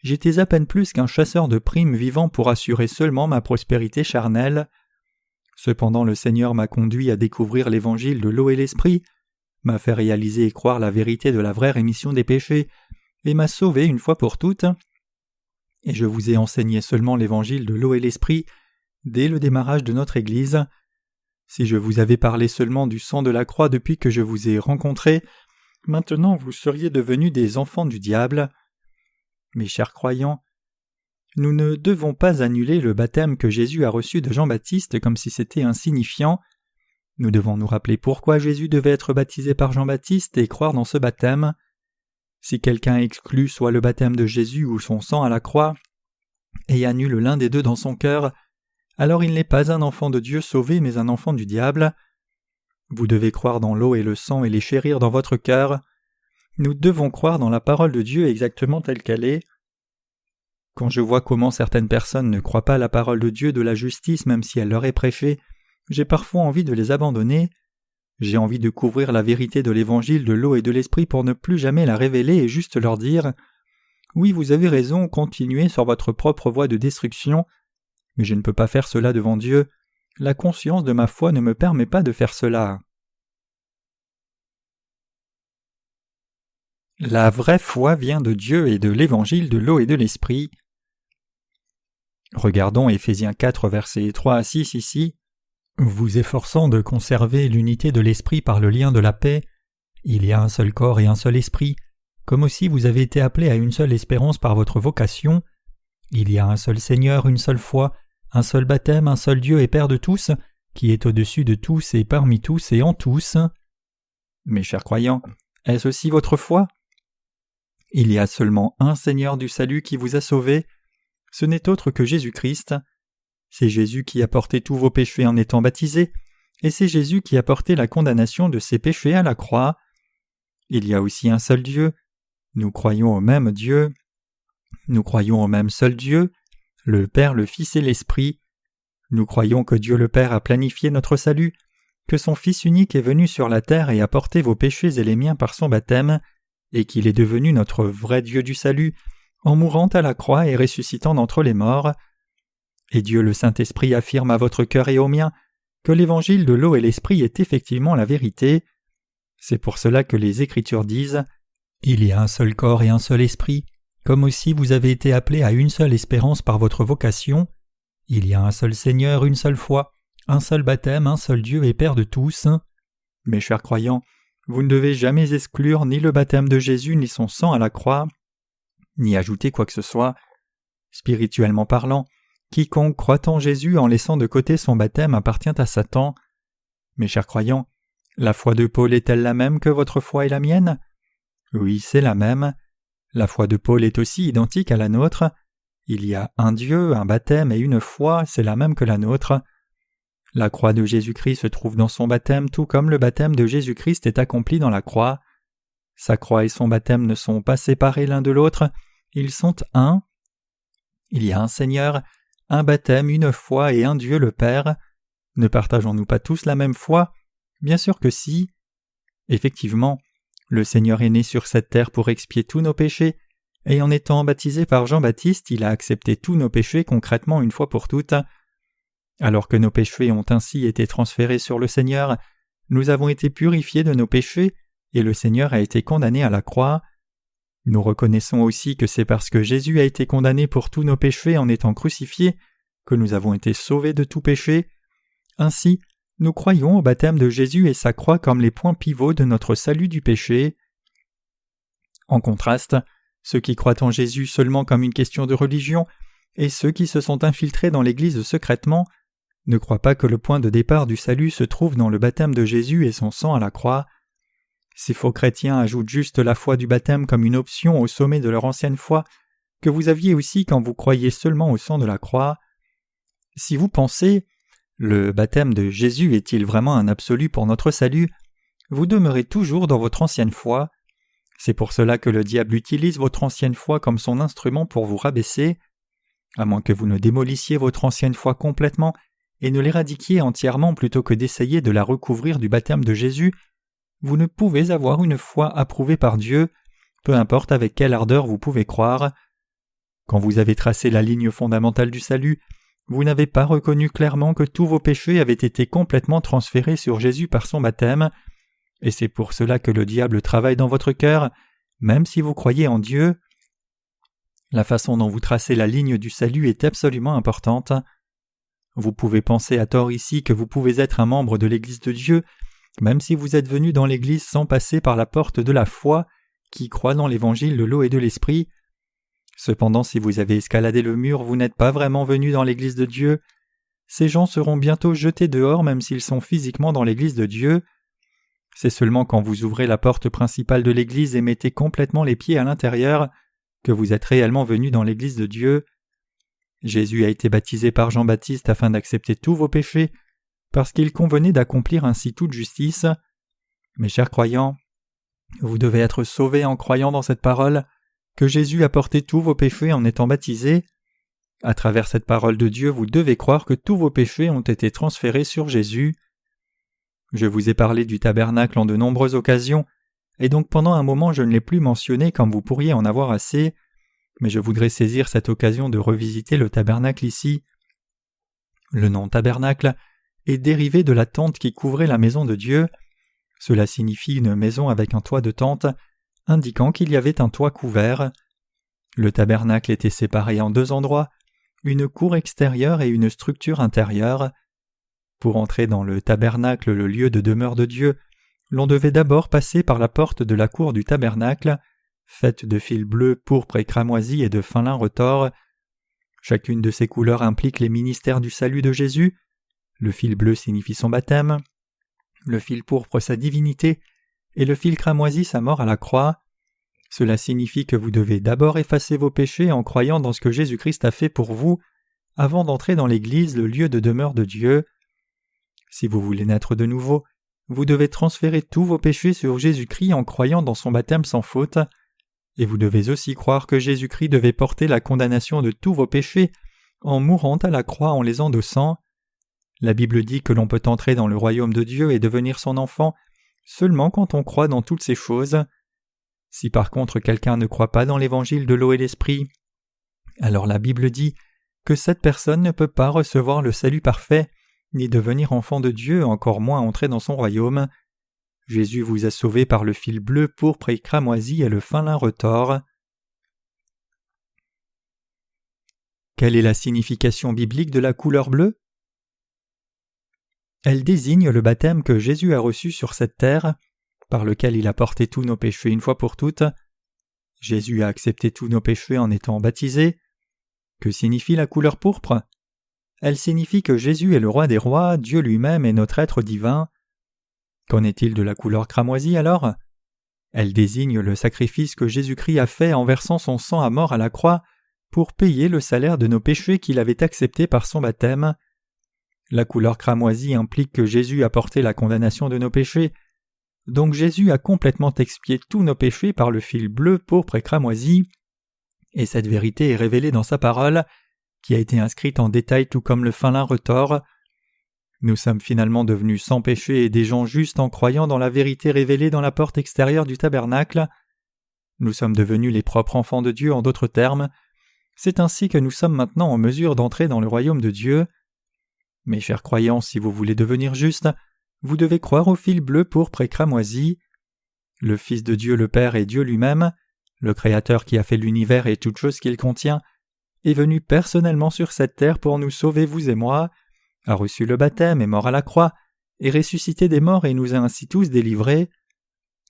J'étais à peine plus qu'un chasseur de primes vivant pour assurer seulement ma prospérité charnelle. Cependant le Seigneur m'a conduit à découvrir l'évangile de l'eau et l'esprit, m'a fait réaliser et croire la vérité de la vraie rémission des péchés, et m'a sauvé une fois pour toutes. Et je vous ai enseigné seulement l'évangile de l'eau et l'esprit dès le démarrage de notre Église. Si je vous avais parlé seulement du sang de la croix depuis que je vous ai rencontrés, maintenant vous seriez devenus des enfants du diable. Mes chers croyants, nous ne devons pas annuler le baptême que Jésus a reçu de Jean-Baptiste comme si c'était insignifiant. Nous devons nous rappeler pourquoi Jésus devait être baptisé par Jean-Baptiste et croire dans ce baptême. Si quelqu'un exclut soit le baptême de Jésus ou son sang à la croix, et annule l'un des deux dans son cœur, alors il n'est pas un enfant de Dieu sauvé mais un enfant du diable. Vous devez croire dans l'eau et le sang et les chérir dans votre cœur. Nous devons croire dans la parole de Dieu exactement telle qu'elle est. Quand je vois comment certaines personnes ne croient pas la parole de Dieu de la justice même si elle leur est prêchée, j'ai parfois envie de les abandonner. J'ai envie de couvrir la vérité de l'évangile de l'eau et de l'esprit pour ne plus jamais la révéler et juste leur dire « Oui, vous avez raison, continuez sur votre propre voie de destruction, mais je ne peux pas faire cela devant Dieu. La conscience de ma foi ne me permet pas de faire cela. » La vraie foi vient de Dieu et de l'évangile de l'eau et de l'esprit. Regardons Éphésiens 4, versets 3 à 6 ici. Vous efforçant de conserver l'unité de l'esprit par le lien de la paix, il y a un seul corps et un seul esprit, comme aussi vous avez été appelés à une seule espérance par votre vocation. Il y a un seul Seigneur, une seule foi, un seul baptême, un seul Dieu et Père de tous, qui est au-dessus de tous et parmi tous et en tous. Mes chers croyants, est-ce aussi votre foi? Il y a seulement un Seigneur du salut qui vous a sauvés. Ce n'est autre que Jésus-Christ. C'est Jésus qui a porté tous vos péchés en étant baptisé, et c'est Jésus qui a porté la condamnation de ses péchés à la croix. Il y a aussi un seul Dieu. Nous croyons au même Dieu. Nous croyons au même seul Dieu, le Père, le Fils et l'Esprit. Nous croyons que Dieu le Père a planifié notre salut, que son Fils unique est venu sur la terre et a porté vos péchés et les miens par son baptême, et qu'il est devenu notre vrai Dieu du salut, en mourant à la croix et ressuscitant d'entre les morts. Et Dieu le Saint-Esprit affirme à votre cœur et au mien que l'évangile de l'eau et l'esprit est effectivement la vérité. C'est pour cela que les Écritures disent « Il y a un seul corps et un seul esprit, comme aussi vous avez été appelés à une seule espérance par votre vocation. Il y a un seul Seigneur, une seule foi, un seul baptême, un seul Dieu et Père de tous. » Mes chers croyants, vous ne devez jamais exclure ni le baptême de Jésus ni son sang à la croix, ni ajouter quoi que ce soit. Spirituellement parlant, quiconque croit en Jésus en laissant de côté son baptême appartient à Satan. Mes chers croyants, la foi de Paul est-elle la même que votre foi et la mienne? Oui, c'est la même. La foi de Paul est aussi identique à la nôtre. Il y a un Dieu, un baptême et une foi, c'est la même que la nôtre. La croix de Jésus-Christ se trouve dans son baptême tout comme le baptême de Jésus-Christ est accompli dans la croix. Sa croix et son baptême ne sont pas séparés l'un de l'autre, ils sont un. Il y a un Seigneur, un baptême, une foi et un Dieu le Père. Ne partageons-nous pas tous la même foi? Bien sûr que si. Effectivement, le Seigneur est né sur cette terre pour expier tous nos péchés, et en étant baptisé par Jean-Baptiste, il a accepté tous nos péchés concrètement une fois pour toutes. Alors que nos péchés ont ainsi été transférés sur le Seigneur, nous avons été purifiés de nos péchés, et le Seigneur a été condamné à la croix. Nous reconnaissons aussi que c'est parce que Jésus a été condamné pour tous nos péchés en étant crucifié que nous avons été sauvés de tout péché. Ainsi, nous croyons au baptême de Jésus et sa croix comme les points pivots de notre salut du péché. En contraste, ceux qui croient en Jésus seulement comme une question de religion et ceux qui se sont infiltrés dans l'Église secrètement ne croient pas que le point de départ du salut se trouve dans le baptême de Jésus et son sang à la croix. Ces faux chrétiens ajoutent juste la foi du baptême comme une option au sommet de leur ancienne foi que vous aviez aussi quand vous croyiez seulement au sang de la croix. Si vous pensez « Le baptême de Jésus est-il vraiment un absolu pour notre salut ?», vous demeurez toujours dans votre ancienne foi. C'est pour cela que le diable utilise votre ancienne foi comme son instrument pour vous rabaisser. À moins que vous ne démolissiez votre ancienne foi complètement et ne l'éradiquiez entièrement plutôt que d'essayer de la recouvrir du baptême de Jésus, vous ne pouvez avoir une foi approuvée par Dieu, peu importe avec quelle ardeur vous pouvez croire. Quand vous avez tracé la ligne fondamentale du salut, vous n'avez pas reconnu clairement que tous vos péchés avaient été complètement transférés sur Jésus par son baptême, et c'est pour cela que le diable travaille dans votre cœur, même si vous croyez en Dieu. La façon dont vous tracez la ligne du salut est absolument importante. Vous pouvez penser à tort ici que vous pouvez être un membre de l'Église de Dieu, même si vous êtes venu dans l'Église sans passer par la porte de la foi, qui croit dans l'Évangile de l'eau et de l'Esprit. Cependant, si vous avez escaladé le mur, vous n'êtes pas vraiment venu dans l'Église de Dieu. Ces gens seront bientôt jetés dehors même s'ils sont physiquement dans l'Église de Dieu. C'est seulement quand vous ouvrez la porte principale de l'Église et mettez complètement les pieds à l'intérieur que vous êtes réellement venu dans l'Église de Dieu. Jésus a été baptisé par Jean-Baptiste afin d'accepter tous vos péchés, parce qu'il convenait d'accomplir ainsi toute justice. Mes chers croyants, vous devez être sauvés en croyant dans cette parole, que Jésus a porté tous vos péchés en étant baptisé. À travers cette parole de Dieu, vous devez croire que tous vos péchés ont été transférés sur Jésus. Je vous ai parlé du tabernacle en de nombreuses occasions, et donc pendant un moment je ne l'ai plus mentionné comme vous pourriez en avoir assez, mais je voudrais saisir cette occasion de revisiter le tabernacle ici. Le nom tabernacle est dérivé de la tente qui couvrait la maison de Dieu. Cela signifie une maison avec un toit de tente, indiquant qu'il y avait un toit couvert. Le tabernacle était séparé en deux endroits, une cour extérieure et une structure intérieure. Pour entrer dans le tabernacle, le lieu de demeure de Dieu, l'on devait d'abord passer par la porte de la cour du tabernacle, faite de fils bleus, pourpre et cramoisi et de fin lin retors. Chacune de ces couleurs implique les ministères du salut de Jésus. Le fil bleu signifie son baptême, le fil pourpre sa divinité, et le fil cramoisi sa mort à la croix. Cela signifie que vous devez d'abord effacer vos péchés en croyant dans ce que Jésus-Christ a fait pour vous, avant d'entrer dans l'Église, le lieu de demeure de Dieu. Si vous voulez naître de nouveau, vous devez transférer tous vos péchés sur Jésus-Christ en croyant dans son baptême sans faute, et vous devez aussi croire que Jésus-Christ devait porter la condamnation de tous vos péchés en mourant à la croix en les endossant. La Bible dit que l'on peut entrer dans le royaume de Dieu et devenir son enfant seulement quand on croit dans toutes ces choses. Si par contre quelqu'un ne croit pas dans l'évangile de l'eau et l'esprit, alors la Bible dit que cette personne ne peut pas recevoir le salut parfait, ni devenir enfant de Dieu, encore moins entrer dans son royaume. Jésus vous a sauvé par le fil bleu, pourpre et cramoisi et le fin lin retors. Quelle est la signification biblique de la couleur bleue ? Elle désigne le baptême que Jésus a reçu sur cette terre, par lequel il a porté tous nos péchés une fois pour toutes. Jésus a accepté tous nos péchés en étant baptisé. Que signifie la couleur pourpre ? Elle signifie que Jésus est le roi des rois, Dieu lui-même est notre être divin. Qu'en est-il de la couleur cramoisie alors ? Elle désigne le sacrifice que Jésus-Christ a fait en versant son sang à mort à la croix pour payer le salaire de nos péchés qu'il avait accepté par son baptême. La couleur cramoisie implique que Jésus a porté la condamnation de nos péchés. Donc Jésus a complètement expié tous nos péchés par le fil bleu, pourpre et cramoisi. Et cette vérité est révélée dans sa parole, qui a été inscrite en détail tout comme le fin lin retors. Nous sommes finalement devenus sans péché et des gens justes en croyant dans la vérité révélée dans la porte extérieure du tabernacle. Nous sommes devenus les propres enfants de Dieu en d'autres termes. C'est ainsi que nous sommes maintenant en mesure d'entrer dans le royaume de Dieu. Mes chers croyants, si vous voulez devenir justes, vous devez croire au fil bleu, pourpre et cramoisi. Le Fils de Dieu le Père est Dieu lui-même, le Créateur qui a fait l'univers et toutes choses qu'il contient, est venu personnellement sur cette terre pour nous sauver, vous et moi, a reçu le baptême, est mort à la croix, est ressuscité des morts et nous a ainsi tous délivrés.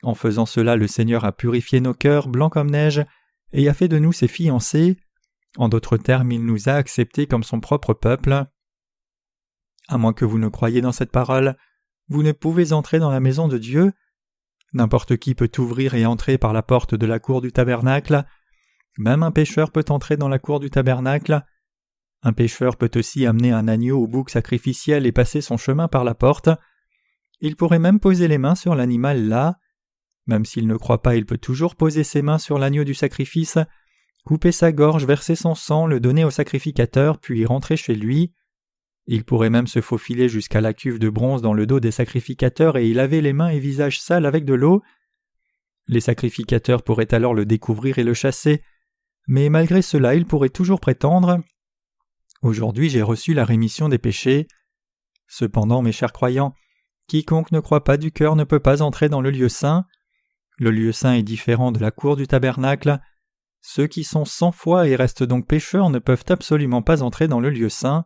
En faisant cela, le Seigneur a purifié nos cœurs, blancs comme neige, et a fait de nous ses fiancés. En d'autres termes, il nous a acceptés comme son propre peuple. À moins que vous ne croyiez dans cette parole, vous ne pouvez entrer dans la maison de Dieu. N'importe qui peut ouvrir et entrer par la porte de la cour du tabernacle. Même un pécheur peut entrer dans la cour du tabernacle. Un pécheur peut aussi amener un agneau au bouc sacrificiel et passer son chemin par la porte. Il pourrait même poser les mains sur l'animal là. Même s'il ne croit pas, il peut toujours poser ses mains sur l'agneau du sacrifice, couper sa gorge, verser son sang, le donner au sacrificateur, puis rentrer chez lui. Il pourrait même se faufiler jusqu'à la cuve de bronze dans le dos des sacrificateurs et y laver les mains et visages sales avec de l'eau. Les sacrificateurs pourraient alors le découvrir et le chasser, mais malgré cela, il pourrait toujours prétendre « Aujourd'hui j'ai reçu la rémission des péchés ». Cependant, mes chers croyants, quiconque ne croit pas du cœur ne peut pas entrer dans le lieu saint. Le lieu saint est différent de la cour du tabernacle. Ceux qui sont sans foi et restent donc pécheurs ne peuvent absolument pas entrer dans le lieu saint.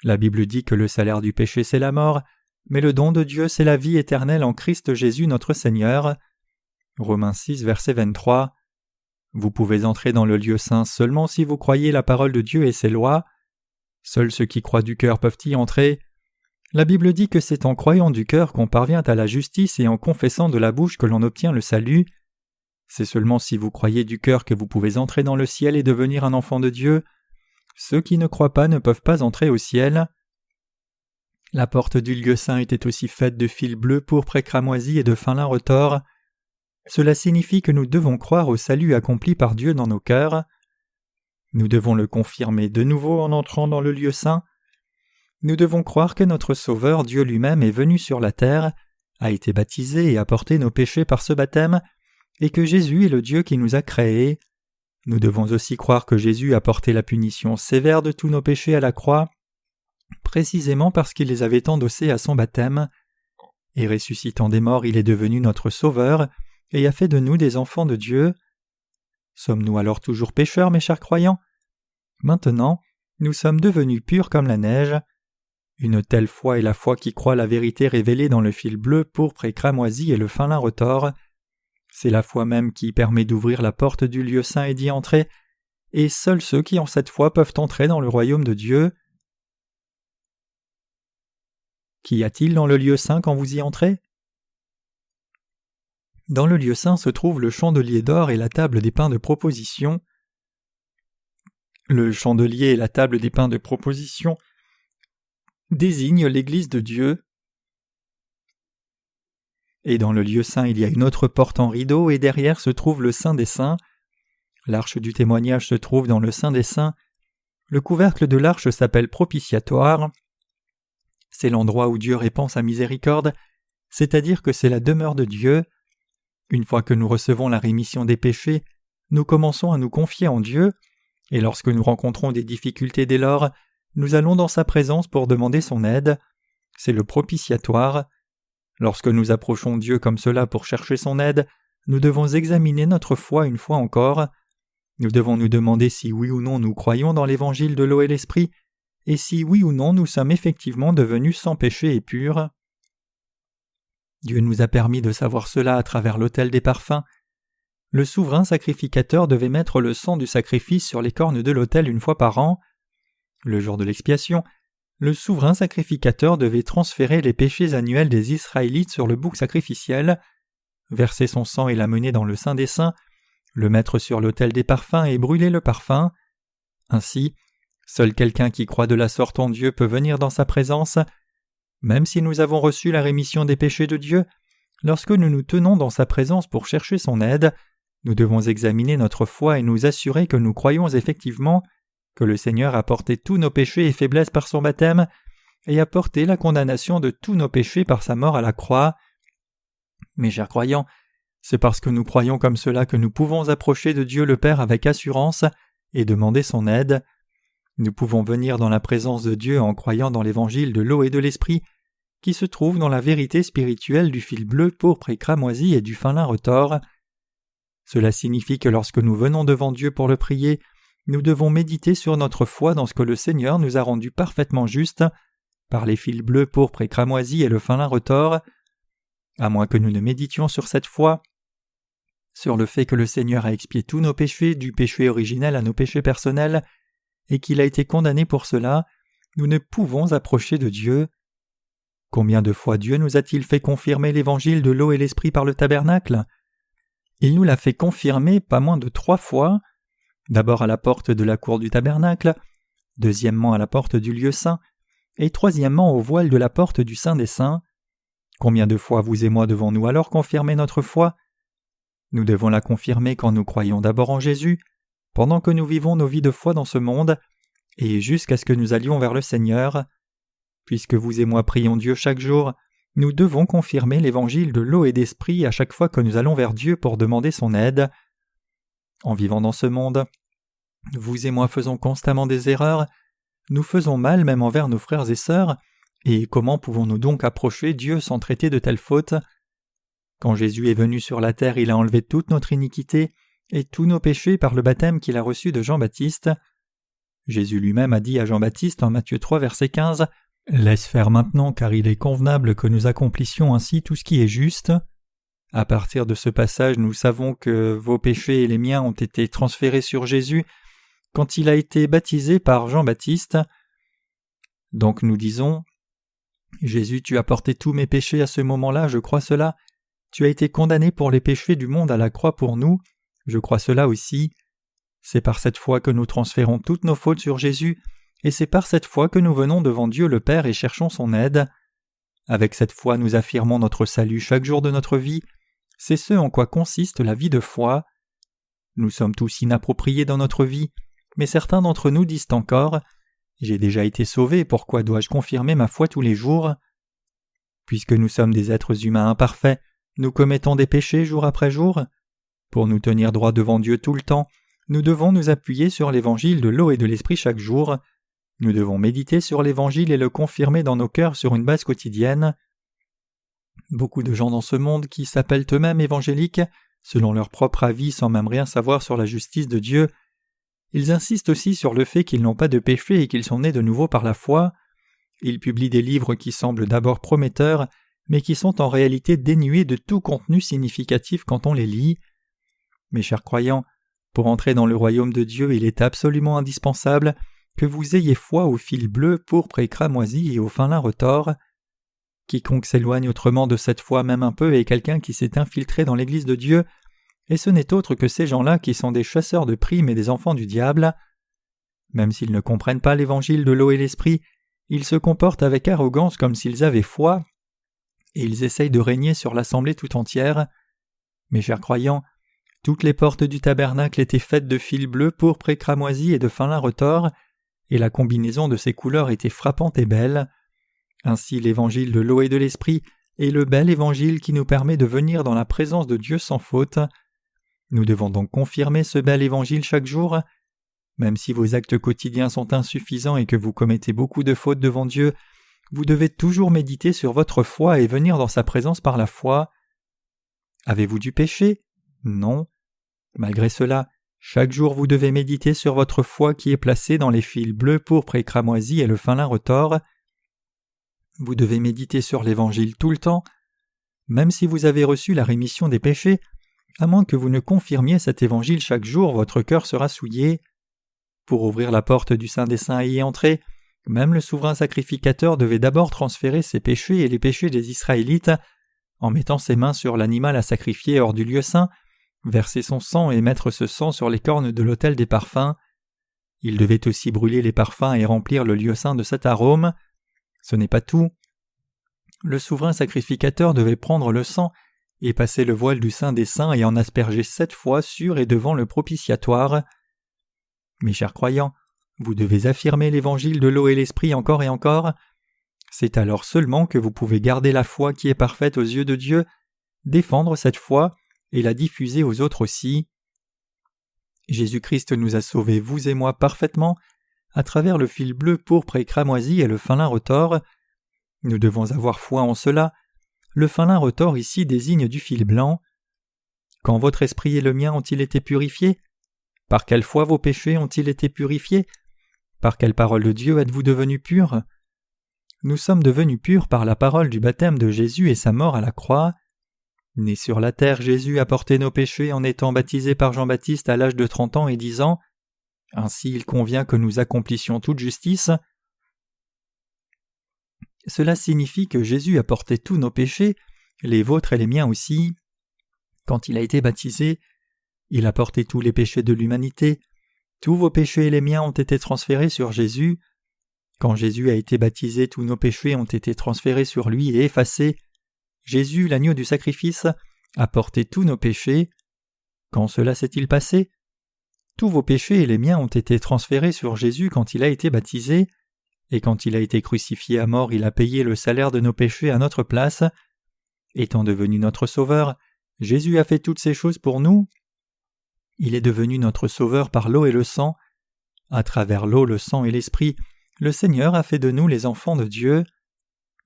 La Bible dit que le salaire du péché c'est la mort, mais le don de Dieu c'est la vie éternelle en Christ Jésus notre Seigneur. Romains 6, verset 23. Vous pouvez entrer dans le lieu saint seulement si vous croyez la parole de Dieu et ses lois. Seuls ceux qui croient du cœur peuvent y entrer. La Bible dit que c'est en croyant du cœur qu'on parvient à la justice et en confessant de la bouche que l'on obtient le salut. C'est seulement si vous croyez du cœur que vous pouvez entrer dans le ciel et devenir un enfant de Dieu. Ceux qui ne croient pas ne peuvent pas entrer au ciel. La porte du lieu saint était aussi faite de fils bleus, pourpre et cramoisis et de fin lin retors. Cela signifie que nous devons croire au salut accompli par Dieu dans nos cœurs. Nous devons le confirmer de nouveau en entrant dans le lieu saint. Nous devons croire que notre Sauveur, Dieu lui-même, est venu sur la terre, a été baptisé et a porté nos péchés par ce baptême, et que Jésus est le Dieu qui nous a créés. Nous devons aussi croire que Jésus a porté la punition sévère de tous nos péchés à la croix, précisément parce qu'il les avait endossés à son baptême. Et ressuscitant des morts, il est devenu notre Sauveur, et a fait de nous des enfants de Dieu. Sommes-nous alors toujours pécheurs, mes chers croyants? Maintenant, nous sommes devenus purs comme la neige. Une telle foi est la foi qui croit la vérité révélée dans le fil bleu, pourpre et cramoisi et le fin lin retors. C'est la foi même qui permet d'ouvrir la porte du lieu saint et d'y entrer, et seuls ceux qui ont cette foi peuvent entrer dans le royaume de Dieu. Qu'y a-t-il dans le lieu saint quand vous y entrez? Dans le lieu saint se trouve le chandelier d'or et la table des pains de proposition. Le chandelier et la table des pains de proposition désignent l'Église de Dieu. Et dans le lieu saint, il y a une autre porte en rideau, et derrière se trouve le Saint des Saints. L'arche du témoignage se trouve dans le Saint des Saints. Le couvercle de l'arche s'appelle propitiatoire. C'est l'endroit où Dieu répand sa miséricorde, c'est-à-dire que c'est la demeure de Dieu. Une fois que nous recevons la rémission des péchés, nous commençons à nous confier en Dieu, et lorsque nous rencontrons des difficultés dès lors, nous allons dans sa présence pour demander son aide. C'est le propitiatoire. Lorsque nous approchons Dieu comme cela pour chercher son aide, nous devons examiner notre foi une fois encore. Nous devons nous demander si oui ou non nous croyons dans l'évangile de l'eau et l'esprit, et si oui ou non nous sommes effectivement devenus sans péché et purs. Dieu nous a permis de savoir cela à travers l'autel des parfums. Le souverain sacrificateur devait mettre le sang du sacrifice sur les cornes de l'autel une fois par an. Le jour de l'expiation, le souverain sacrificateur devait transférer les péchés annuels des Israélites sur le bouc sacrificiel, verser son sang et l'amener dans le Saint des Saints, le mettre sur l'autel des parfums et brûler le parfum. Ainsi, seul quelqu'un qui croit de la sorte en Dieu peut venir dans sa présence. Même si nous avons reçu la rémission des péchés de Dieu, lorsque nous nous tenons dans sa présence pour chercher son aide, nous devons examiner notre foi et nous assurer que nous croyons effectivement que le Seigneur a porté tous nos péchés et faiblesses par son baptême, et a porté la condamnation de tous nos péchés par sa mort à la croix. Mes chers croyants, c'est parce que nous croyons comme cela que nous pouvons approcher de Dieu le Père avec assurance et demander son aide. Nous pouvons venir dans la présence de Dieu en croyant dans l'évangile de l'eau et de l'esprit, qui se trouve dans la vérité spirituelle du fil bleu, pourpre et cramoisi et du fin lin retors. Cela signifie que lorsque nous venons devant Dieu pour le prier, nous devons méditer sur notre foi dans ce que le Seigneur nous a rendu parfaitement juste par les fils bleus, pourpre et cramoisis et le fin lin retors. À moins que nous ne méditions sur cette foi, sur le fait que le Seigneur a expié tous nos péchés, du péché originel à nos péchés personnels, et qu'il a été condamné pour cela, nous ne pouvons approcher de Dieu. Combien de fois Dieu nous a-t-il fait confirmer l'évangile de l'eau et l'esprit par le tabernacle ? Il nous l'a fait confirmer pas moins de 3 fois, d'abord à la porte de la cour du tabernacle, deuxièmement à la porte du lieu saint, et troisièmement au voile de la porte du Saint des Saints. Combien de fois vous et moi devons-nous alors confirmer notre foi ? Nous devons la confirmer quand nous croyons d'abord en Jésus, pendant que nous vivons nos vies de foi dans ce monde, et jusqu'à ce que nous allions vers le Seigneur. Puisque vous et moi prions Dieu chaque jour, nous devons confirmer l'évangile de l'eau et d'esprit à chaque fois que nous allons vers Dieu pour demander son aide. En vivant dans ce monde, vous et moi faisons constamment des erreurs, nous faisons mal même envers nos frères et sœurs, et comment pouvons-nous donc approcher Dieu sans traiter de telles fautes ? Quand Jésus est venu sur la terre, il a enlevé toute notre iniquité et tous nos péchés par le baptême qu'il a reçu de Jean-Baptiste. Jésus lui-même a dit à Jean-Baptiste en Matthieu 3, verset 15 « Laisse faire maintenant, car il est convenable que nous accomplissions ainsi tout ce qui est juste. » À partir de ce passage, nous savons que vos péchés et les miens ont été transférés sur Jésus quand il a été baptisé par Jean-Baptiste. Donc nous disons « Jésus, tu as porté tous mes péchés à ce moment-là, je crois cela. Tu as été condamné pour les péchés du monde à la croix pour nous, je crois cela aussi. C'est par cette foi que nous transférons toutes nos fautes sur Jésus, et c'est par cette foi que nous venons devant Dieu le Père et cherchons son aide. Avec cette foi, nous affirmons notre salut chaque jour de notre vie. C'est ce en quoi consiste la vie de foi. Nous sommes tous inappropriés dans notre vie, mais certains d'entre nous disent encore « J'ai déjà été sauvé, pourquoi dois-je confirmer ma foi tous les jours ?» Puisque nous sommes des êtres humains imparfaits, nous commettons des péchés jour après jour. Pour nous tenir droit devant Dieu tout le temps, nous devons nous appuyer sur l'évangile de l'eau et de l'esprit chaque jour. Nous devons méditer sur l'évangile et le confirmer dans nos cœurs sur une base quotidienne. Beaucoup de gens dans ce monde qui s'appellent eux-mêmes évangéliques, selon leur propre avis sans même rien savoir sur la justice de Dieu, ils insistent aussi sur le fait qu'ils n'ont pas de péché et qu'ils sont nés de nouveau par la foi. Ils publient des livres qui semblent d'abord prometteurs, mais qui sont en réalité dénués de tout contenu significatif quand on les lit. Mes chers croyants, pour entrer dans le royaume de Dieu, il est absolument indispensable que vous ayez foi au fil bleu, pourpre et cramoisi et au fin lin retors. Quiconque s'éloigne autrement de cette foi même un peu est quelqu'un qui s'est infiltré dans l'Église de Dieu, et ce n'est autre que ces gens-là qui sont des chasseurs de primes et des enfants du diable. Même s'ils ne comprennent pas l'évangile de l'eau et l'esprit, ils se comportent avec arrogance comme s'ils avaient foi, et ils essayent de régner sur l'assemblée tout entière. Mes chers croyants, toutes les portes du tabernacle étaient faites de fil bleu, pourpre et cramoisi et de fin lin retors, et la combinaison de ces couleurs était frappante et belle. Ainsi l'évangile de l'eau et de l'esprit est le bel évangile qui nous permet de venir dans la présence de Dieu sans faute. Nous devons donc confirmer ce bel évangile chaque jour. Même si vos actes quotidiens sont insuffisants et que vous commettez beaucoup de fautes devant Dieu, vous devez toujours méditer sur votre foi et venir dans sa présence par la foi. Avez-vous du péché ? Non. Malgré cela, chaque jour vous devez méditer sur votre foi qui est placée dans les fils bleus, pourpre et cramoisi et le fin lin retors. Vous devez méditer sur l'Évangile tout le temps. Même si vous avez reçu la rémission des péchés, à moins que vous ne confirmiez cet Évangile chaque jour, votre cœur sera souillé. Pour ouvrir la porte du Saint des Saints et y entrer, même le souverain sacrificateur devait d'abord transférer ses péchés et les péchés des Israélites en mettant ses mains sur l'animal à sacrifier hors du lieu saint, verser son sang et mettre ce sang sur les cornes de l'autel des parfums. Il devait aussi brûler les parfums et remplir le lieu saint de cet arôme. Ce n'est pas tout. Le souverain sacrificateur devait prendre le sang et passer le voile du Saint des Saints et en asperger 7 fois sur et devant le propitiatoire. Mes chers croyants, vous devez affirmer l'évangile de l'eau et l'esprit encore et encore. C'est alors seulement que vous pouvez garder la foi qui est parfaite aux yeux de Dieu, défendre cette foi et la diffuser aux autres aussi. Jésus-Christ nous a sauvés, vous et moi, parfaitement, à travers le fil bleu, pourpre et cramoisi et le fin lin retors. Nous devons avoir foi en cela. Le fin lin retors ici désigne du fil blanc. Quand votre esprit et le mien ont-ils été purifiés ? Par quelle foi vos péchés ont-ils été purifiés ? Par quelle parole de Dieu êtes-vous devenus purs ? Nous sommes devenus purs par la parole du baptême de Jésus et sa mort à la croix. Né sur la terre, Jésus a porté nos péchés en étant baptisé par Jean-Baptiste à l'âge de 30 ans et disant « Ainsi il convient que nous accomplissions toute justice ». Cela signifie que Jésus a porté tous nos péchés, les vôtres et les miens aussi. Quand il a été baptisé, il a porté tous les péchés de l'humanité. Tous vos péchés et les miens ont été transférés sur Jésus. Quand Jésus a été baptisé, tous nos péchés ont été transférés sur lui et effacés. Jésus, l'agneau du sacrifice, a porté tous nos péchés. Quand cela s'est-il passé? Tous vos péchés et les miens ont été transférés sur Jésus quand il a été baptisé, et quand il a été crucifié à mort, il a payé le salaire de nos péchés à notre place. Étant devenu notre Sauveur, Jésus a fait toutes ces choses pour nous. Il est devenu notre Sauveur par l'eau et le sang. À travers l'eau, le sang et l'Esprit, le Seigneur a fait de nous les enfants de Dieu.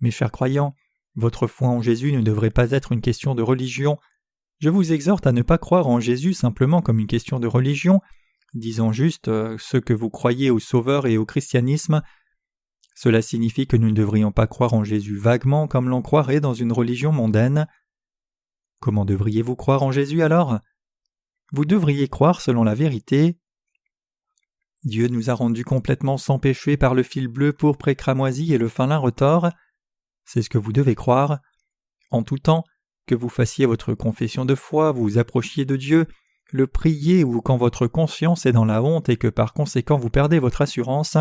Mes chers croyants, votre foi en Jésus ne devrait pas être une question de religion. Je vous exhorte à ne pas croire en Jésus simplement comme une question de religion, disons juste ce que vous croyez au Sauveur et au christianisme. Cela signifie que nous ne devrions pas croire en Jésus vaguement comme l'on croirait dans une religion mondaine. Comment devriez-vous croire en Jésus alors? Vous devriez croire selon la vérité. Dieu nous a rendus complètement sans péché par le fil bleu, pourpre et cramoisi et le fin lin retors. C'est ce que vous devez croire. En tout temps, que vous fassiez votre confession de foi, vous approchiez de Dieu, le priez ou quand votre conscience est dans la honte et que par conséquent vous perdez votre assurance,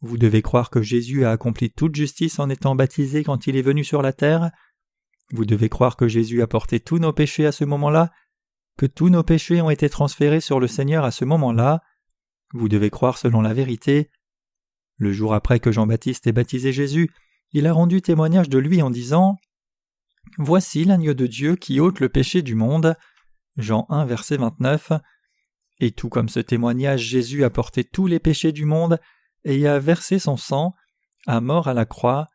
vous devez croire que Jésus a accompli toute justice en étant baptisé quand il est venu sur la terre. Vous devez croire que Jésus a porté tous nos péchés à ce moment-là, que tous nos péchés ont été transférés sur le Seigneur à ce moment-là. Vous devez croire selon la vérité. Le jour après que Jean-Baptiste ait baptisé Jésus, il a rendu témoignage de lui en disant « Voici l'agneau de Dieu qui ôte le péché du monde » Jean 1, verset 29. Et tout comme ce témoignage, Jésus a porté tous les péchés du monde et a versé son sang, à mort à la croix.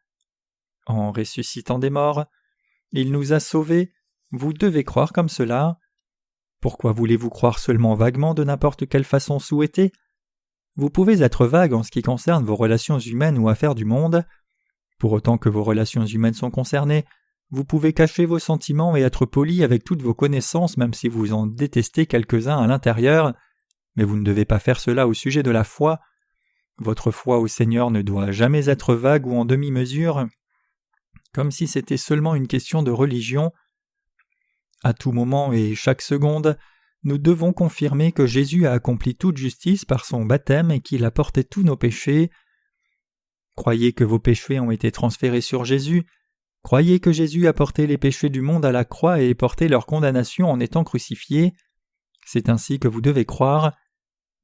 En ressuscitant des morts, il nous a sauvés. Vous devez croire comme cela. Pourquoi voulez-vous croire seulement vaguement de n'importe quelle façon souhaitée? Vous pouvez être vague en ce qui concerne vos relations humaines ou affaires du monde. Pour autant que vos relations humaines sont concernées, vous pouvez cacher vos sentiments et être poli avec toutes vos connaissances même si vous en détestez quelques-uns à l'intérieur, mais vous ne devez pas faire cela au sujet de la foi. Votre foi au Seigneur ne doit jamais être vague ou en demi-mesure, comme si c'était seulement une question de religion. À tout moment et chaque seconde, nous devons confirmer que Jésus a accompli toute justice par son baptême et qu'il a porté tous nos péchés. Croyez que vos péchés ont été transférés sur Jésus. Croyez que Jésus a porté les péchés du monde à la croix et porté leur condamnation en étant crucifié. C'est ainsi que vous devez croire.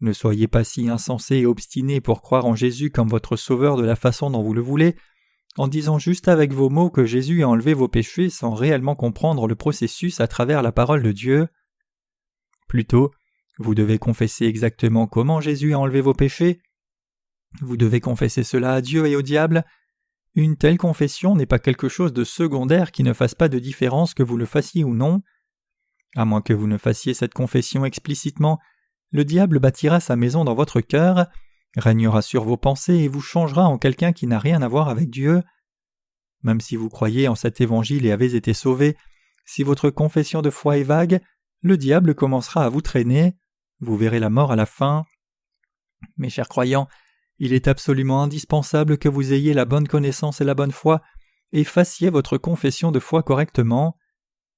Ne soyez pas si insensés et obstinés pour croire en Jésus comme votre Sauveur de la façon dont vous le voulez, en disant juste avec vos mots que Jésus a enlevé vos péchés sans réellement comprendre le processus à travers la parole de Dieu. Plutôt, vous devez confesser exactement comment Jésus a enlevé vos péchés. Vous devez confesser cela à Dieu et au diable. Une telle confession n'est pas quelque chose de secondaire qui ne fasse pas de différence que vous le fassiez ou non. À moins que vous ne fassiez cette confession explicitement, le diable bâtira sa maison dans votre cœur, régnera sur vos pensées et vous changera en quelqu'un qui n'a rien à voir avec Dieu. Même si vous croyez en cet évangile et avez été sauvés, si votre confession de foi est vague, le diable commencera à vous traîner, vous verrez la mort à la fin. Mes chers croyants, il est absolument indispensable que vous ayez la bonne connaissance et la bonne foi et fassiez votre confession de foi correctement.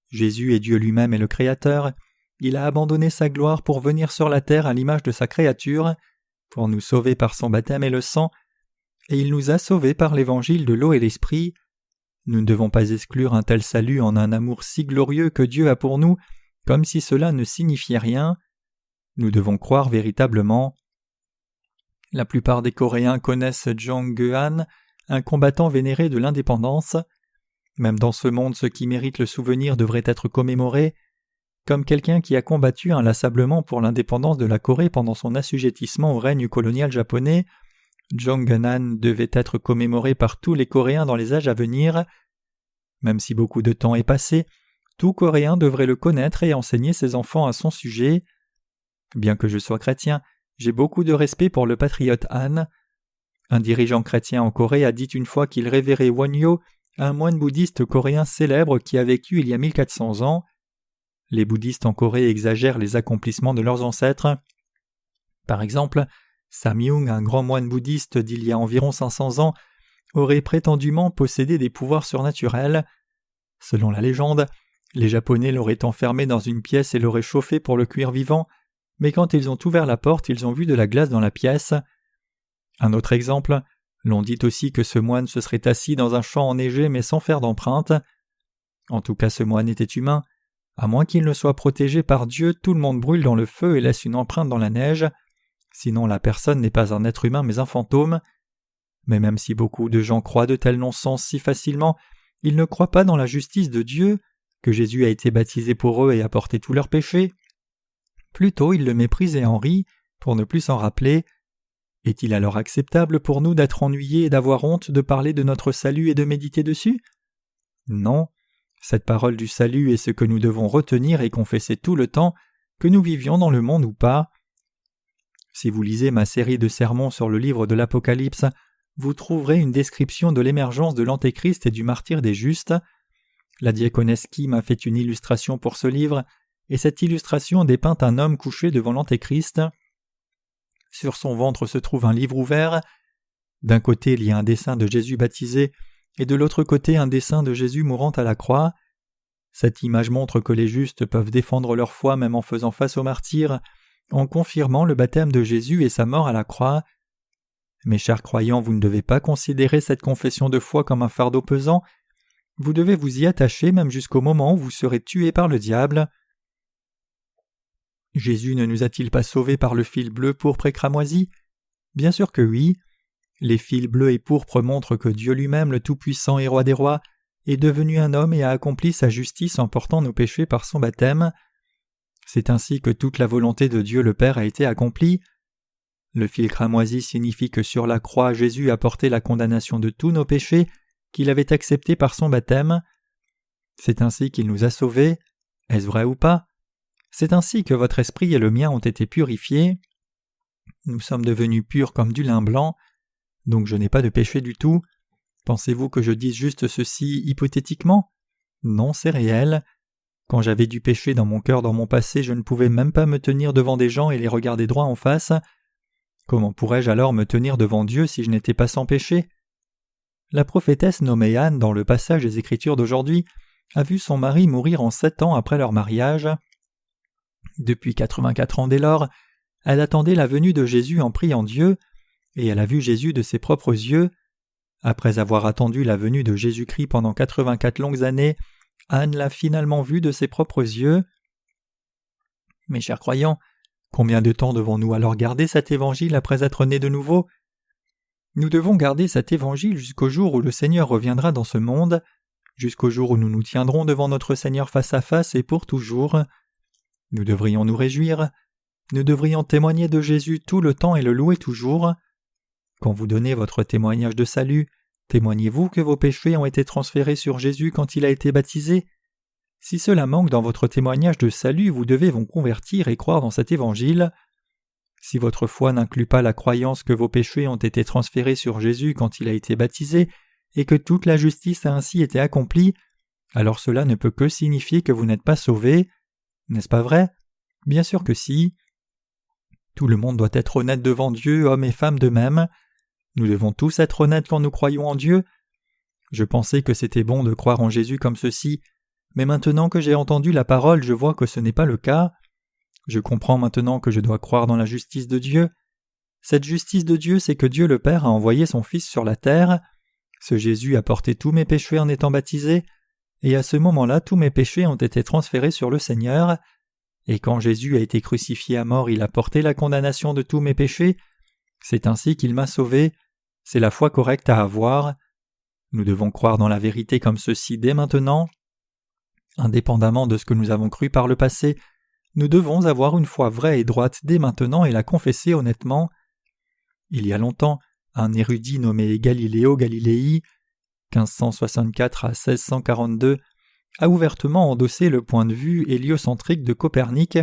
Jésus est Dieu lui-même et le Créateur. Il a abandonné sa gloire pour venir sur la terre à l'image de sa créature, pour nous sauver par son baptême et le sang, et il nous a sauvés par l'évangile de l'eau et l'esprit. Nous ne devons pas exclure un tel salut en un amour si glorieux que Dieu a pour nous, comme si cela ne signifiait rien. Nous devons croire véritablement. La plupart des Coréens connaissent Jong Geun, un combattant vénéré de l'indépendance. Même dans ce monde, ce qui mérite le souvenir devrait être commémoré. Comme quelqu'un qui a combattu inlassablement pour l'indépendance de la Corée pendant son assujettissement au règne colonial japonais, Jong Geun devait être commémoré par tous les Coréens dans les âges à venir. Même si beaucoup de temps est passé, tout Coréen devrait le connaître et enseigner ses enfants à son sujet. Bien que je sois chrétien, j'ai beaucoup de respect pour le patriote Han. Un dirigeant chrétien en Corée a dit une fois qu'il révérait Wonyo, un moine bouddhiste coréen célèbre qui a vécu il y a 1400 ans. Les bouddhistes en Corée exagèrent les accomplissements de leurs ancêtres. Par exemple, Samyung, un grand moine bouddhiste d'il y a environ 500 ans, aurait prétendument possédé des pouvoirs surnaturels. Selon la légende, les Japonais l'auraient enfermé dans une pièce et l'auraient chauffé pour le cuire vivant, mais quand ils ont ouvert la porte, ils ont vu de la glace dans la pièce. Un autre exemple, l'on dit aussi que ce moine se serait assis dans un champ enneigé mais sans faire d'empreinte. En tout cas, ce moine était humain. À moins qu'il ne soit protégé par Dieu, tout le monde brûle dans le feu et laisse une empreinte dans la neige. Sinon, la personne n'est pas un être humain mais un fantôme. Mais même si beaucoup de gens croient de tels non-sens si facilement, ils ne croient pas dans la justice de Dieu, que Jésus a été baptisé pour eux et a porté tous leurs péchés. Plutôt, ils le méprisent et en rient, pour ne plus s'en rappeler. Est-il alors acceptable pour nous d'être ennuyés et d'avoir honte de parler de notre salut et de méditer dessus? Non. Cette parole du salut est ce que nous devons retenir et confesser tout le temps, que nous vivions dans le monde ou pas. Si vous lisez ma série de sermons sur le livre de l'Apocalypse, vous trouverez une description de l'émergence de l'Antéchrist et du martyre des justes. La diaconesse Kim a fait une illustration pour ce livre, et cette illustration dépeint un homme couché devant l'Antéchrist. Sur son ventre se trouve un livre ouvert. D'un côté, il y a un dessin de Jésus baptisé, et de l'autre côté un dessin de Jésus mourant à la croix. Cette image montre que les justes peuvent défendre leur foi même en faisant face au martyr, en confirmant le baptême de Jésus et sa mort à la croix. Mes chers croyants, vous ne devez pas considérer cette confession de foi comme un fardeau pesant. Vous devez vous y attacher même jusqu'au moment où vous serez tués par le diable. Jésus ne nous a-t-il pas sauvés par le fil bleu, pourpre et cramoisi? Bien sûr que oui. Les fils bleus et pourpres montrent que Dieu lui-même, le Tout-Puissant et Roi des rois, est devenu un homme et a accompli sa justice en portant nos péchés par son baptême. C'est ainsi que toute la volonté de Dieu le Père a été accomplie. Le fil cramoisi signifie que sur la croix, Jésus a porté la condamnation de tous nos péchés qu'il avait acceptés par son baptême. C'est ainsi qu'il nous a sauvés. Est-ce vrai ou pas? C'est ainsi que votre esprit et le mien ont été purifiés. Nous sommes devenus purs comme du lin blanc. Donc je n'ai pas de péché du tout. Pensez-vous que je dise juste ceci hypothétiquement? Non, c'est réel. Quand j'avais du péché dans mon cœur dans mon passé, je ne pouvais même pas me tenir devant des gens et les regarder droit en face. Comment pourrais-je alors me tenir devant Dieu si je n'étais pas sans péché? La prophétesse nommée Anne, dans le passage des Écritures d'aujourd'hui, a vu son mari mourir en 7 ans après leur mariage. Depuis 84 ans dès lors, elle attendait la venue de Jésus en priant Dieu, et elle a vu Jésus de ses propres yeux. Après avoir attendu la venue de Jésus-Christ pendant 84 longues années, Anne l'a finalement vu de ses propres yeux. Mes chers croyants, combien de temps devons-nous alors garder cet évangile après être nés de nouveau? Nous devons garder cet évangile jusqu'au jour où le Seigneur reviendra dans ce monde, jusqu'au jour où nous nous tiendrons devant notre Seigneur face à face et pour toujours. Nous devrions nous réjouir, nous devrions témoigner de Jésus tout le temps et le louer toujours. Quand vous donnez votre témoignage de salut, témoignez-vous que vos péchés ont été transférés sur Jésus quand il a été baptisé? Si cela manque dans votre témoignage de salut, vous devez vous convertir et croire dans cet évangile. Si votre foi n'inclut pas la croyance que vos péchés ont été transférés sur Jésus quand il a été baptisé et que toute la justice a ainsi été accomplie, alors cela ne peut que signifier que vous n'êtes pas sauvés. N'est-ce pas vrai? Bien sûr que si. Tout le monde doit être honnête devant Dieu, hommes et femmes de même. Nous devons tous être honnêtes quand nous croyons en Dieu. Je pensais que c'était bon de croire en Jésus comme ceci, mais maintenant que j'ai entendu la parole, je vois que ce n'est pas le cas. Je comprends maintenant que je dois croire dans la justice de Dieu. Cette justice de Dieu, c'est que Dieu le Père a envoyé son Fils sur la terre. Ce Jésus a porté tous mes péchés en étant baptisé, et à ce moment-là, tous mes péchés ont été transférés sur le Seigneur. Et quand Jésus a été crucifié à mort, il a porté la condamnation de tous mes péchés. C'est ainsi qu'il m'a sauvé. C'est la foi correcte à avoir. Nous devons croire dans la vérité comme ceci dès maintenant. Indépendamment de ce que nous avons cru par le passé, nous devons avoir une foi vraie et droite dès maintenant et la confesser honnêtement. Il y a longtemps, un érudit nommé Galileo Galilei, 1564 à 1642, a ouvertement endossé le point de vue héliocentrique de Copernic,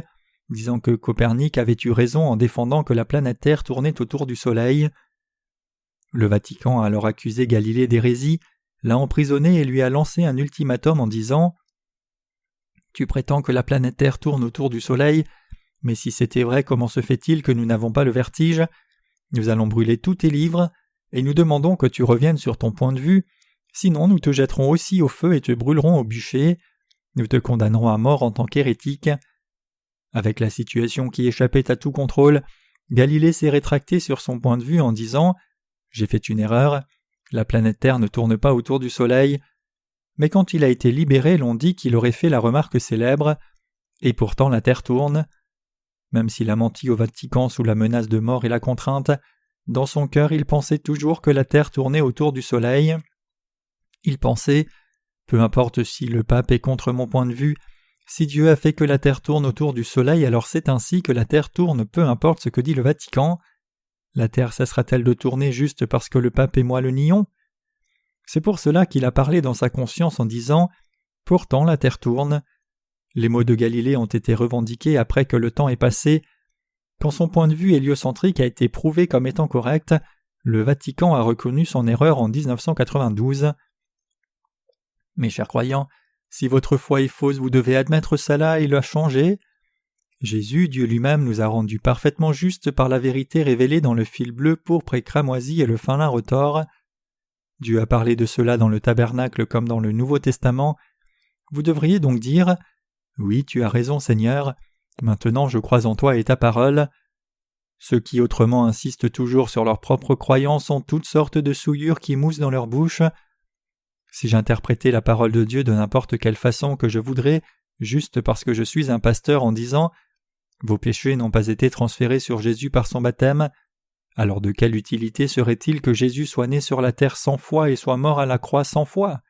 disant que Copernic avait eu raison en défendant que la planète Terre tournait autour du Soleil. Le Vatican a alors accusé Galilée d'hérésie, l'a emprisonné et lui a lancé un ultimatum en disant « Tu prétends que la planète Terre tourne autour du Soleil, mais si c'était vrai, comment se fait-il que nous n'avons pas le vertige? Nous allons brûler tous tes livres. et nous demandons que tu reviennes sur ton point de vue, sinon nous te jetterons aussi au feu et te brûlerons au bûcher. Nous te condamnerons à mort en tant qu'hérétique. » Avec la situation qui échappait à tout contrôle, Galilée s'est rétracté sur son point de vue en disant « J'ai fait une erreur, la planète Terre ne tourne pas autour du Soleil. » Mais quand il a été libéré, l'on dit qu'il aurait fait la remarque célèbre « Et pourtant la Terre tourne ». Même s'il a menti au Vatican sous la menace de mort et la contrainte, dans son cœur il pensait toujours que la Terre tournait autour du Soleil. Il pensait « Peu importe si le pape est contre mon point de vue, si Dieu a fait que la Terre tourne autour du Soleil, alors c'est ainsi que la Terre tourne, peu importe ce que dit le Vatican. La Terre cessera-t-elle de tourner juste parce que le pape et moi le nions ?» C'est pour cela qu'il a parlé dans sa conscience en disant « Pourtant la Terre tourne ». Les mots de Galilée ont été revendiqués après que le temps est passé. Quand son point de vue héliocentrique a été prouvé comme étant correct, le Vatican a reconnu son erreur en 1992. Mes chers croyants, si votre foi est fausse, vous devez admettre cela et la changer. Jésus, Dieu lui-même, nous a rendus parfaitement justes par la vérité révélée dans le fil bleu, pourpre et cramoisi et le fin lin retors. Dieu a parlé de cela dans le tabernacle comme dans le Nouveau Testament. Vous devriez donc dire « Oui, tu as raison, Seigneur. Maintenant je crois en toi et ta parole. » Ceux qui autrement insistent toujours sur leurs propres croyances ont toutes sortes de souillures qui moussent dans leur bouche. Si j'interprétais la parole de Dieu de n'importe quelle façon que je voudrais, juste parce que je suis un pasteur en disant « Vos péchés n'ont pas été transférés sur Jésus par son baptême », alors de quelle utilité serait-il que Jésus soit né sur la terre 100 fois et soit mort à la croix 100 fois ?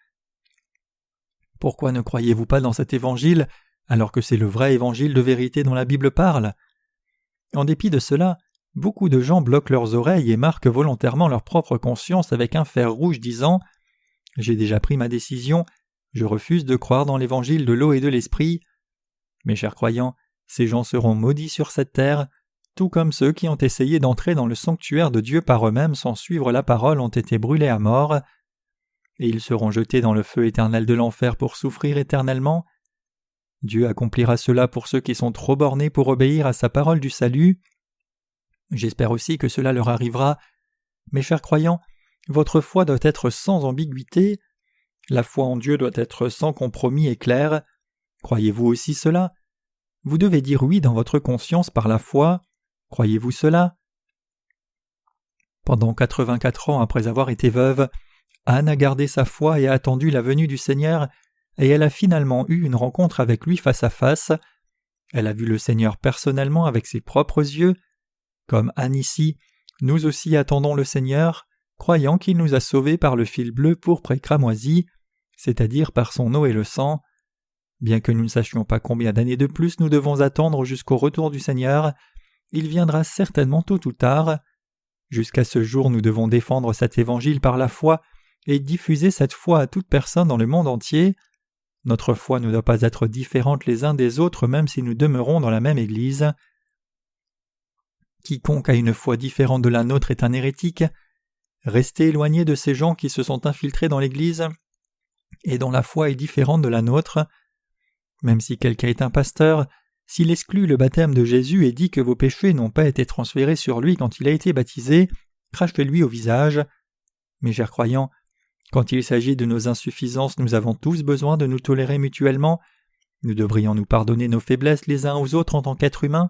Pourquoi ne croyez-vous pas dans cet évangile alors que c'est le vrai évangile de vérité dont la Bible parle ? En dépit de cela, beaucoup de gens bloquent leurs oreilles et marquent volontairement leur propre conscience avec un fer rouge disant « J'ai déjà pris ma décision, je refuse de croire dans l'évangile de l'eau et de l'esprit. » Mes chers croyants, ces gens seront maudits sur cette terre, tout comme ceux qui ont essayé d'entrer dans le sanctuaire de Dieu par eux-mêmes sans suivre la parole ont été brûlés à mort. Et ils seront jetés dans le feu éternel de l'enfer pour souffrir éternellement. Dieu accomplira cela pour ceux qui sont trop bornés pour obéir à sa parole du salut. J'espère aussi que cela leur arrivera. Mes chers croyants, votre foi doit être sans ambiguïté. La foi en Dieu doit être sans compromis et claire. Croyez-vous aussi cela ? Vous devez dire oui dans votre conscience par la foi. Croyez-vous cela ? Pendant 84 ans après avoir été veuve, Anne a gardé sa foi et a attendu la venue du Seigneur, et elle a finalement eu une rencontre avec lui face à face. Elle a vu le Seigneur personnellement avec ses propres yeux. Comme Anne ici, nous aussi attendons le Seigneur, croyant qu'il nous a sauvés par le fil bleu pourpre et cramoisi, c'est-à-dire par son eau et le sang. Bien que nous ne sachions pas combien d'années de plus nous devons attendre jusqu'au retour du Seigneur, il viendra certainement tôt ou tard. Jusqu'à ce jour, nous devons défendre cet évangile par la foi et diffuser cette foi à toute personne dans le monde entier. Notre foi ne doit pas être différente les uns des autres même si nous demeurons dans la même Église. Quiconque a une foi différente de la nôtre est un hérétique. Restez éloignés de ces gens qui se sont infiltrés dans l'Église et dont la foi est différente de la nôtre. Même si quelqu'un est un pasteur, s'il exclut le baptême de Jésus et dit que vos péchés n'ont pas été transférés sur lui quand il a été baptisé, crachez-lui au visage. Mes chers croyants, quand il s'agit de nos insuffisances, nous avons tous besoin de nous tolérer mutuellement. Nous devrions nous pardonner nos faiblesses les uns aux autres en tant qu'êtres humains.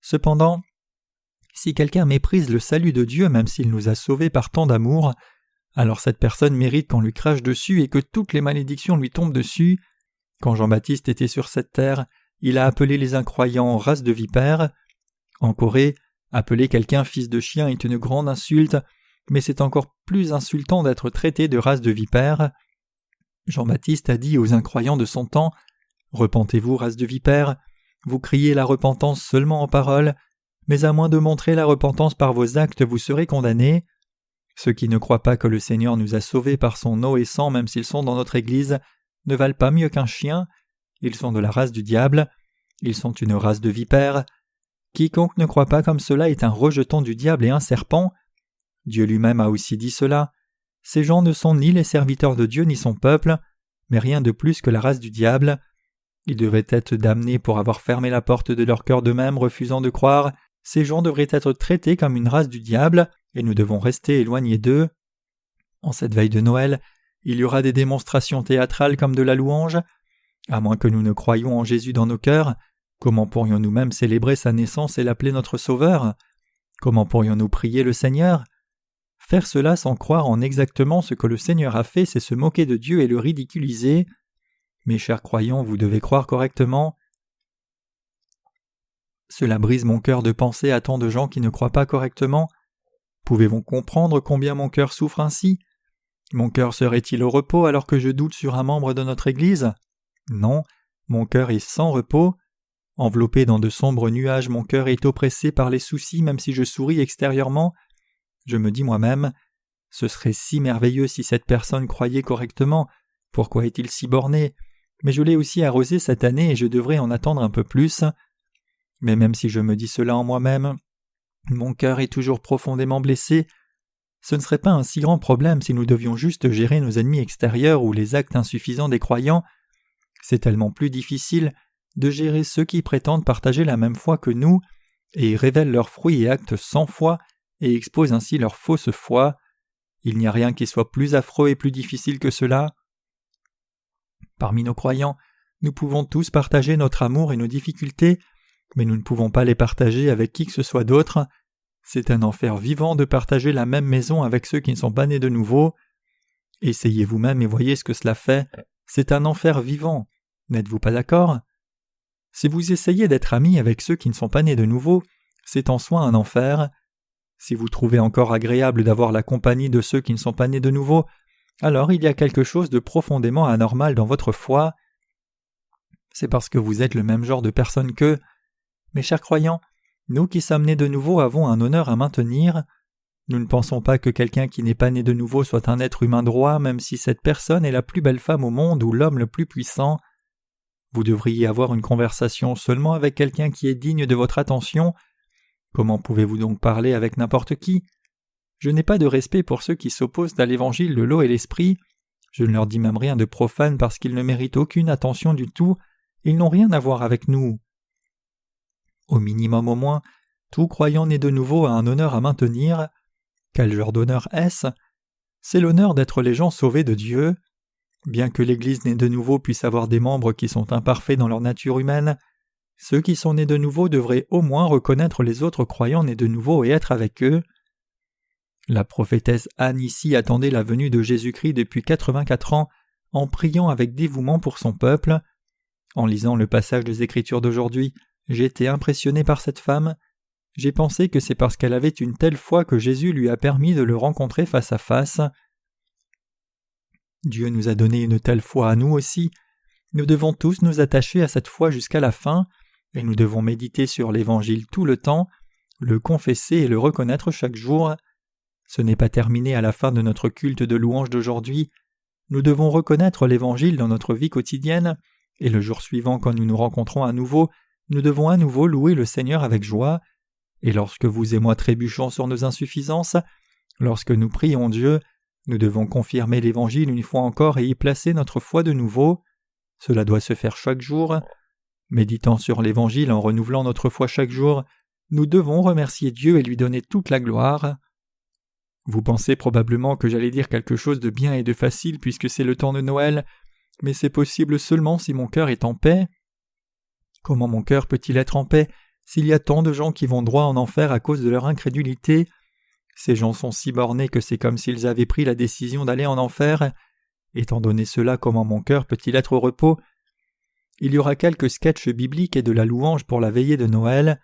Cependant, si quelqu'un méprise le salut de Dieu même s'il nous a sauvés par tant d'amour, alors cette personne mérite qu'on lui crache dessus et que toutes les malédictions lui tombent dessus. Quand Jean-Baptiste était sur cette terre, il a appelé les incroyants race de vipères. En Corée, appeler quelqu'un fils de chien est une grande insulte, mais c'est encore plus insultant d'être traité de race de vipères. Jean-Baptiste a dit aux incroyants de son temps « Repentez-vous, race de vipères, vous criez la repentance seulement en paroles, mais à moins de montrer la repentance par vos actes, vous serez condamnés. Ceux qui ne croient pas que le Seigneur nous a sauvés par son eau et sang même s'ils sont dans notre Église ne valent pas mieux qu'un chien. Ils sont de la race du diable. Ils sont une race de vipères. Quiconque ne croit pas comme cela est un rejeton du diable et un serpent. Dieu lui-même a aussi dit cela. Ces gens ne sont ni les serviteurs de Dieu ni son peuple, mais rien de plus que la race du diable. Ils devaient être damnés pour avoir fermé la porte de leur cœur d'eux-mêmes, refusant de croire Ces gens devraient être traités comme une race du diable, et nous devons rester éloignés d'eux. En cette veille de Noël, il y aura des démonstrations théâtrales comme de la louange. À moins que nous ne croyions en Jésus dans nos cœurs, comment pourrions-nous même célébrer sa naissance et l'appeler notre Sauveur? Comment pourrions-nous prier le Seigneur? Faire cela sans croire en exactement ce que le Seigneur a fait, c'est se moquer de Dieu et le ridiculiser. Mes chers croyants, vous devez croire correctement. Cela brise mon cœur de penser à tant de gens qui ne croient pas correctement. Pouvez-vous comprendre combien mon cœur souffre ainsi? Mon cœur serait-il au repos alors que je doute sur un membre de notre Église? Non, mon cœur est sans repos. Enveloppé dans de sombres nuages, mon cœur est oppressé par les soucis même si je souris extérieurement. Je me dis moi-même, ce serait si merveilleux si cette personne croyait correctement, pourquoi est-il si borné? Mais je l'ai aussi arrosé cette année et je devrais en attendre un peu plus. Mais même si je me dis cela en moi-même, mon cœur est toujours profondément blessé. Ce ne serait pas un si grand problème si nous devions juste gérer nos ennemis extérieurs ou les actes insuffisants des croyants. C'est tellement plus difficile de gérer ceux qui prétendent partager la même foi que nous et révèlent leurs fruits et actes sans foi et exposent ainsi leur fausse foi. Il n'y a rien qui soit plus affreux et plus difficile que cela. Parmi nos croyants, nous pouvons tous partager notre amour et nos difficultés, mais nous ne pouvons pas les partager avec qui que ce soit d'autre. C'est un enfer vivant de partager la même maison avec ceux qui ne sont pas nés de nouveau. Essayez vous-même et voyez ce que cela fait. C'est un enfer vivant. N'êtes-vous pas d'accord? Si vous essayez d'être amis avec ceux qui ne sont pas nés de nouveau, c'est en soi un enfer. Si vous trouvez encore agréable d'avoir la compagnie de ceux qui ne sont pas nés de nouveau, alors il y a quelque chose de profondément anormal dans votre foi. C'est parce que vous êtes le même genre de personne qu'eux. Mes chers croyants, nous qui sommes nés de nouveau avons un honneur à maintenir. Nous ne pensons pas que quelqu'un qui n'est pas né de nouveau soit un être humain droit, même si cette personne est la plus belle femme au monde ou l'homme le plus puissant. Vous devriez avoir une conversation seulement avec quelqu'un qui est digne de votre attention. Comment pouvez-vous donc parler avec n'importe qui? Je n'ai pas de respect pour ceux qui s'opposent à l'évangile de l'eau et l'esprit. Je ne leur dis même rien de profane parce qu'ils ne méritent aucune attention du tout. Ils n'ont rien à voir avec nous. Au minimum au moins, tout croyant né de nouveau a un honneur à maintenir. Quel genre d'honneur est-ce? C'est l'honneur d'être les gens sauvés de Dieu. Bien que l'Église née de nouveau puisse avoir des membres qui sont imparfaits dans leur nature humaine, ceux qui sont nés de nouveau devraient au moins reconnaître les autres croyants nés de nouveau et être avec eux. La prophétesse Anne ici attendait la venue de Jésus-Christ depuis 84 ans en priant avec dévouement pour son peuple. En lisant le passage des Écritures d'aujourd'hui, j'ai été impressionné par cette femme. J'ai pensé que c'est parce qu'elle avait une telle foi que Jésus lui a permis de le rencontrer face à face. Dieu nous a donné une telle foi à nous aussi. Nous devons tous nous attacher à cette foi jusqu'à la fin, et nous devons méditer sur l'Évangile tout le temps, le confesser et le reconnaître chaque jour. Ce n'est pas terminé à la fin de notre culte de louange d'aujourd'hui. Nous devons reconnaître l'Évangile dans notre vie quotidienne, et le jour suivant quand nous nous rencontrons à nouveau, nous devons à nouveau louer le Seigneur avec joie. Et lorsque vous et moi trébuchons sur nos insuffisances, lorsque nous prions Dieu, nous devons confirmer l'Évangile une fois encore et y placer notre foi de nouveau. Cela doit se faire chaque jour. Méditant sur l'Évangile en renouvelant notre foi chaque jour, nous devons remercier Dieu et lui donner toute la gloire. Vous pensez probablement que j'allais dire quelque chose de bien et de facile puisque c'est le temps de Noël, mais c'est possible seulement si mon cœur est en paix. Comment mon cœur peut-il être en paix s'il y a tant de gens qui vont droit en enfer à cause de leur incrédulité? Ces gens sont si bornés que c'est comme s'ils avaient pris la décision d'aller en enfer. Étant donné cela, comment mon cœur peut-il être au repos? Il y aura quelques sketchs bibliques et de la louange pour la veillée de Noël.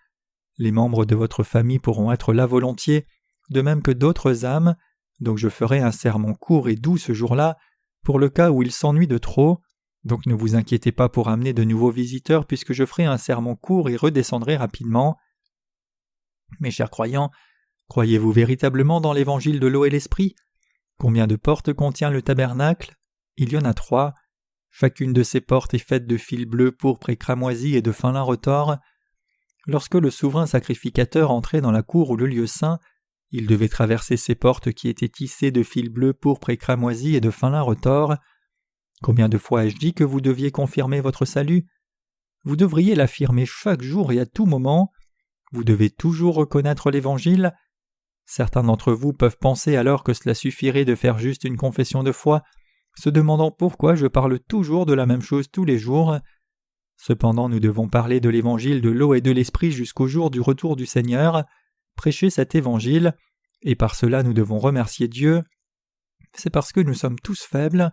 Les membres de votre famille pourront être là volontiers, de même que d'autres âmes, donc je ferai un sermon court et doux ce jour-là, pour le cas où ils s'ennuient de trop. Donc ne vous inquiétez pas pour amener de nouveaux visiteurs puisque je ferai un sermon court et redescendrai rapidement. Mes chers croyants, croyez-vous véritablement dans l'évangile de l'eau et l'esprit? Combien de portes contient le tabernacle? Il y en a 3. Chacune de ces portes est faite de fils bleus, pourpres et cramoisis et de fin lin retors. Lorsque le souverain sacrificateur entrait dans la cour ou le lieu saint, il devait traverser ces portes qui étaient tissées de fils bleus, pourpres et cramoisis et de fin lin retors. Combien de fois ai-je dit que vous deviez confirmer votre salut? Vous devriez l'affirmer chaque jour et à tout moment. Vous devez toujours reconnaître l'Évangile. Certains d'entre vous peuvent penser alors que cela suffirait de faire juste une confession de foi, se demandant pourquoi je parle toujours de la même chose tous les jours. Cependant, nous devons parler de l'Évangile de l'eau et de l'Esprit jusqu'au jour du retour du Seigneur, prêcher cet Évangile, et par cela nous devons remercier Dieu. C'est parce que nous sommes tous faibles.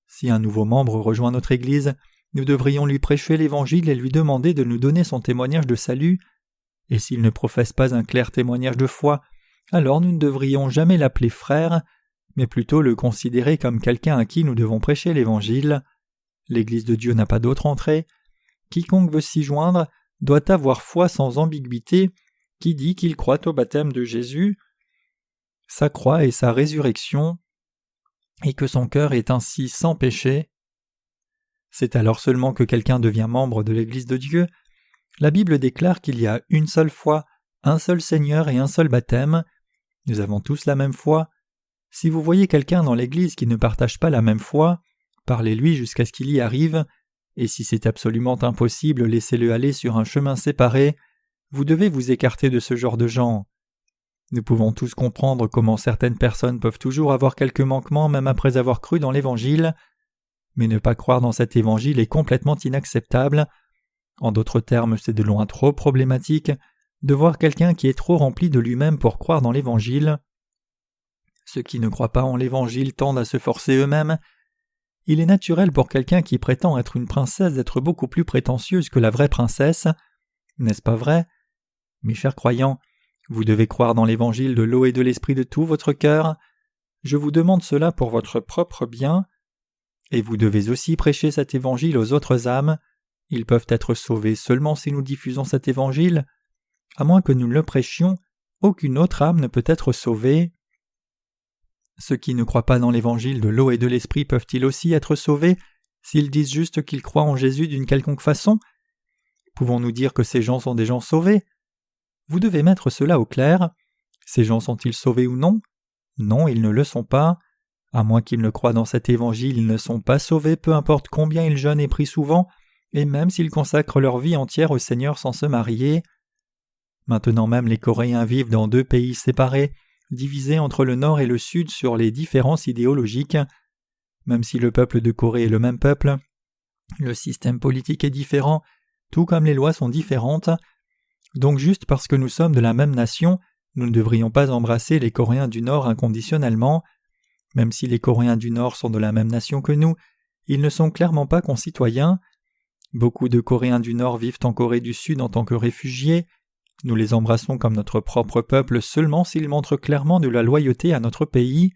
Si un nouveau membre rejoint notre Église, nous devrions lui prêcher l'Évangile et lui demander de nous donner son témoignage de salut. Et s'il ne professe pas un clair témoignage de foi, alors nous ne devrions jamais l'appeler frère, mais plutôt le considérer comme quelqu'un à qui nous devons prêcher l'Évangile. L'Église de Dieu n'a pas d'autre entrée. Quiconque veut s'y joindre doit avoir foi sans ambiguïté, qui dit qu'il croit au baptême de Jésus, sa croix et sa résurrection, et que son cœur est ainsi sans péché. C'est alors seulement que quelqu'un devient membre de l'Église de Dieu. La Bible déclare qu'il y a une seule foi, un seul Seigneur et un seul baptême. Nous avons tous la même foi. Si vous voyez quelqu'un dans l'Église qui ne partage pas la même foi, parlez-lui jusqu'à ce qu'il y arrive, et si c'est absolument impossible, laissez-le aller sur un chemin séparé. Vous devez vous écarter de ce genre de gens. Nous pouvons tous comprendre comment certaines personnes peuvent toujours avoir quelques manquements même après avoir cru dans l'Évangile, mais ne pas croire dans cet Évangile est complètement inacceptable. En d'autres termes, c'est de loin trop problématique de voir quelqu'un qui est trop rempli de lui-même pour croire dans l'Évangile. Ceux qui ne croient pas en l'Évangile tendent à se forcer eux-mêmes. Il est naturel pour quelqu'un qui prétend être une princesse d'être beaucoup plus prétentieuse que la vraie princesse. N'est-ce pas vrai? Mes chers croyants, vous devez croire dans l'Évangile de l'eau et de l'Esprit de tout votre cœur. Je vous demande cela pour votre propre bien. Et vous devez aussi prêcher cet Évangile aux autres âmes. Ils peuvent être sauvés seulement si nous diffusons cet Évangile. À moins que nous le prêchions, aucune autre âme ne peut être sauvée. Ceux qui ne croient pas dans l'Évangile de l'eau et de l'Esprit peuvent-ils aussi être sauvés s'ils disent juste qu'ils croient en Jésus d'une quelconque façon? Pouvons-nous dire que ces gens sont des gens sauvés? Vous devez mettre cela au clair. Ces gens sont-ils sauvés ou non? Non, ils ne le sont pas. À moins qu'ils ne croient dans cet Évangile, ils ne sont pas sauvés, peu importe combien ils jeûnent et prient souvent, et même s'ils consacrent leur vie entière au Seigneur sans se marier. Maintenant même les Coréens vivent dans 2 pays séparés, divisés entre le Nord et le Sud sur les différences idéologiques. Même si le peuple de Corée est le même peuple, le système politique est différent, tout comme les lois sont différentes. Donc juste parce que nous sommes de la même nation, nous ne devrions pas embrasser les Coréens du Nord inconditionnellement. Même si les Coréens du Nord sont de la même nation que nous, ils ne sont clairement pas concitoyens. Beaucoup de Coréens du Nord vivent en Corée du Sud en tant que réfugiés. Nous les embrassons comme notre propre peuple seulement s'ils montrent clairement de la loyauté à notre pays.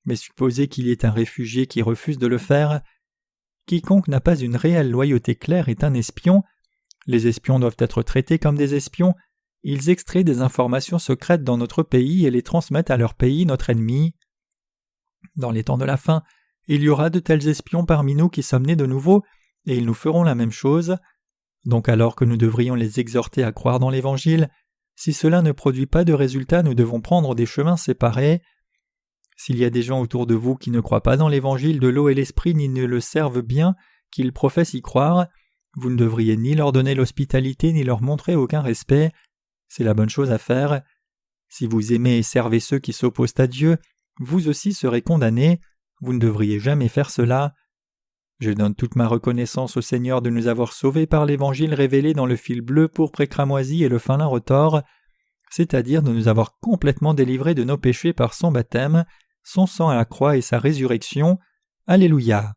Mais supposez qu'il y ait un réfugié qui refuse de le faire. Quiconque n'a pas une réelle loyauté claire est un espion. Les espions doivent être traités comme des espions. Ils extraient des informations secrètes dans notre pays et les transmettent à leur pays, notre ennemi. Dans les temps de la fin, il y aura de tels espions parmi nous qui sommes nés de nouveau, et ils nous feront la même chose. Donc alors que nous devrions les exhorter à croire dans l'Évangile, si cela ne produit pas de résultat, nous devons prendre des chemins séparés. S'il y a des gens autour de vous qui ne croient pas dans l'Évangile de l'eau et l'Esprit ni ne le servent bien, qu'ils professent y croire, vous ne devriez ni leur donner l'hospitalité ni leur montrer aucun respect. C'est la bonne chose à faire. Si vous aimez et servez ceux qui s'opposent à Dieu, vous aussi serez condamnés. Vous ne devriez jamais faire cela. Je donne toute ma reconnaissance au Seigneur de nous avoir sauvés par l'Évangile révélé dans le fil bleu, pourpre et cramoisi et le fin lin retors, c'est-à-dire de nous avoir complètement délivrés de nos péchés par son baptême, son sang à la croix et sa résurrection. Alléluia.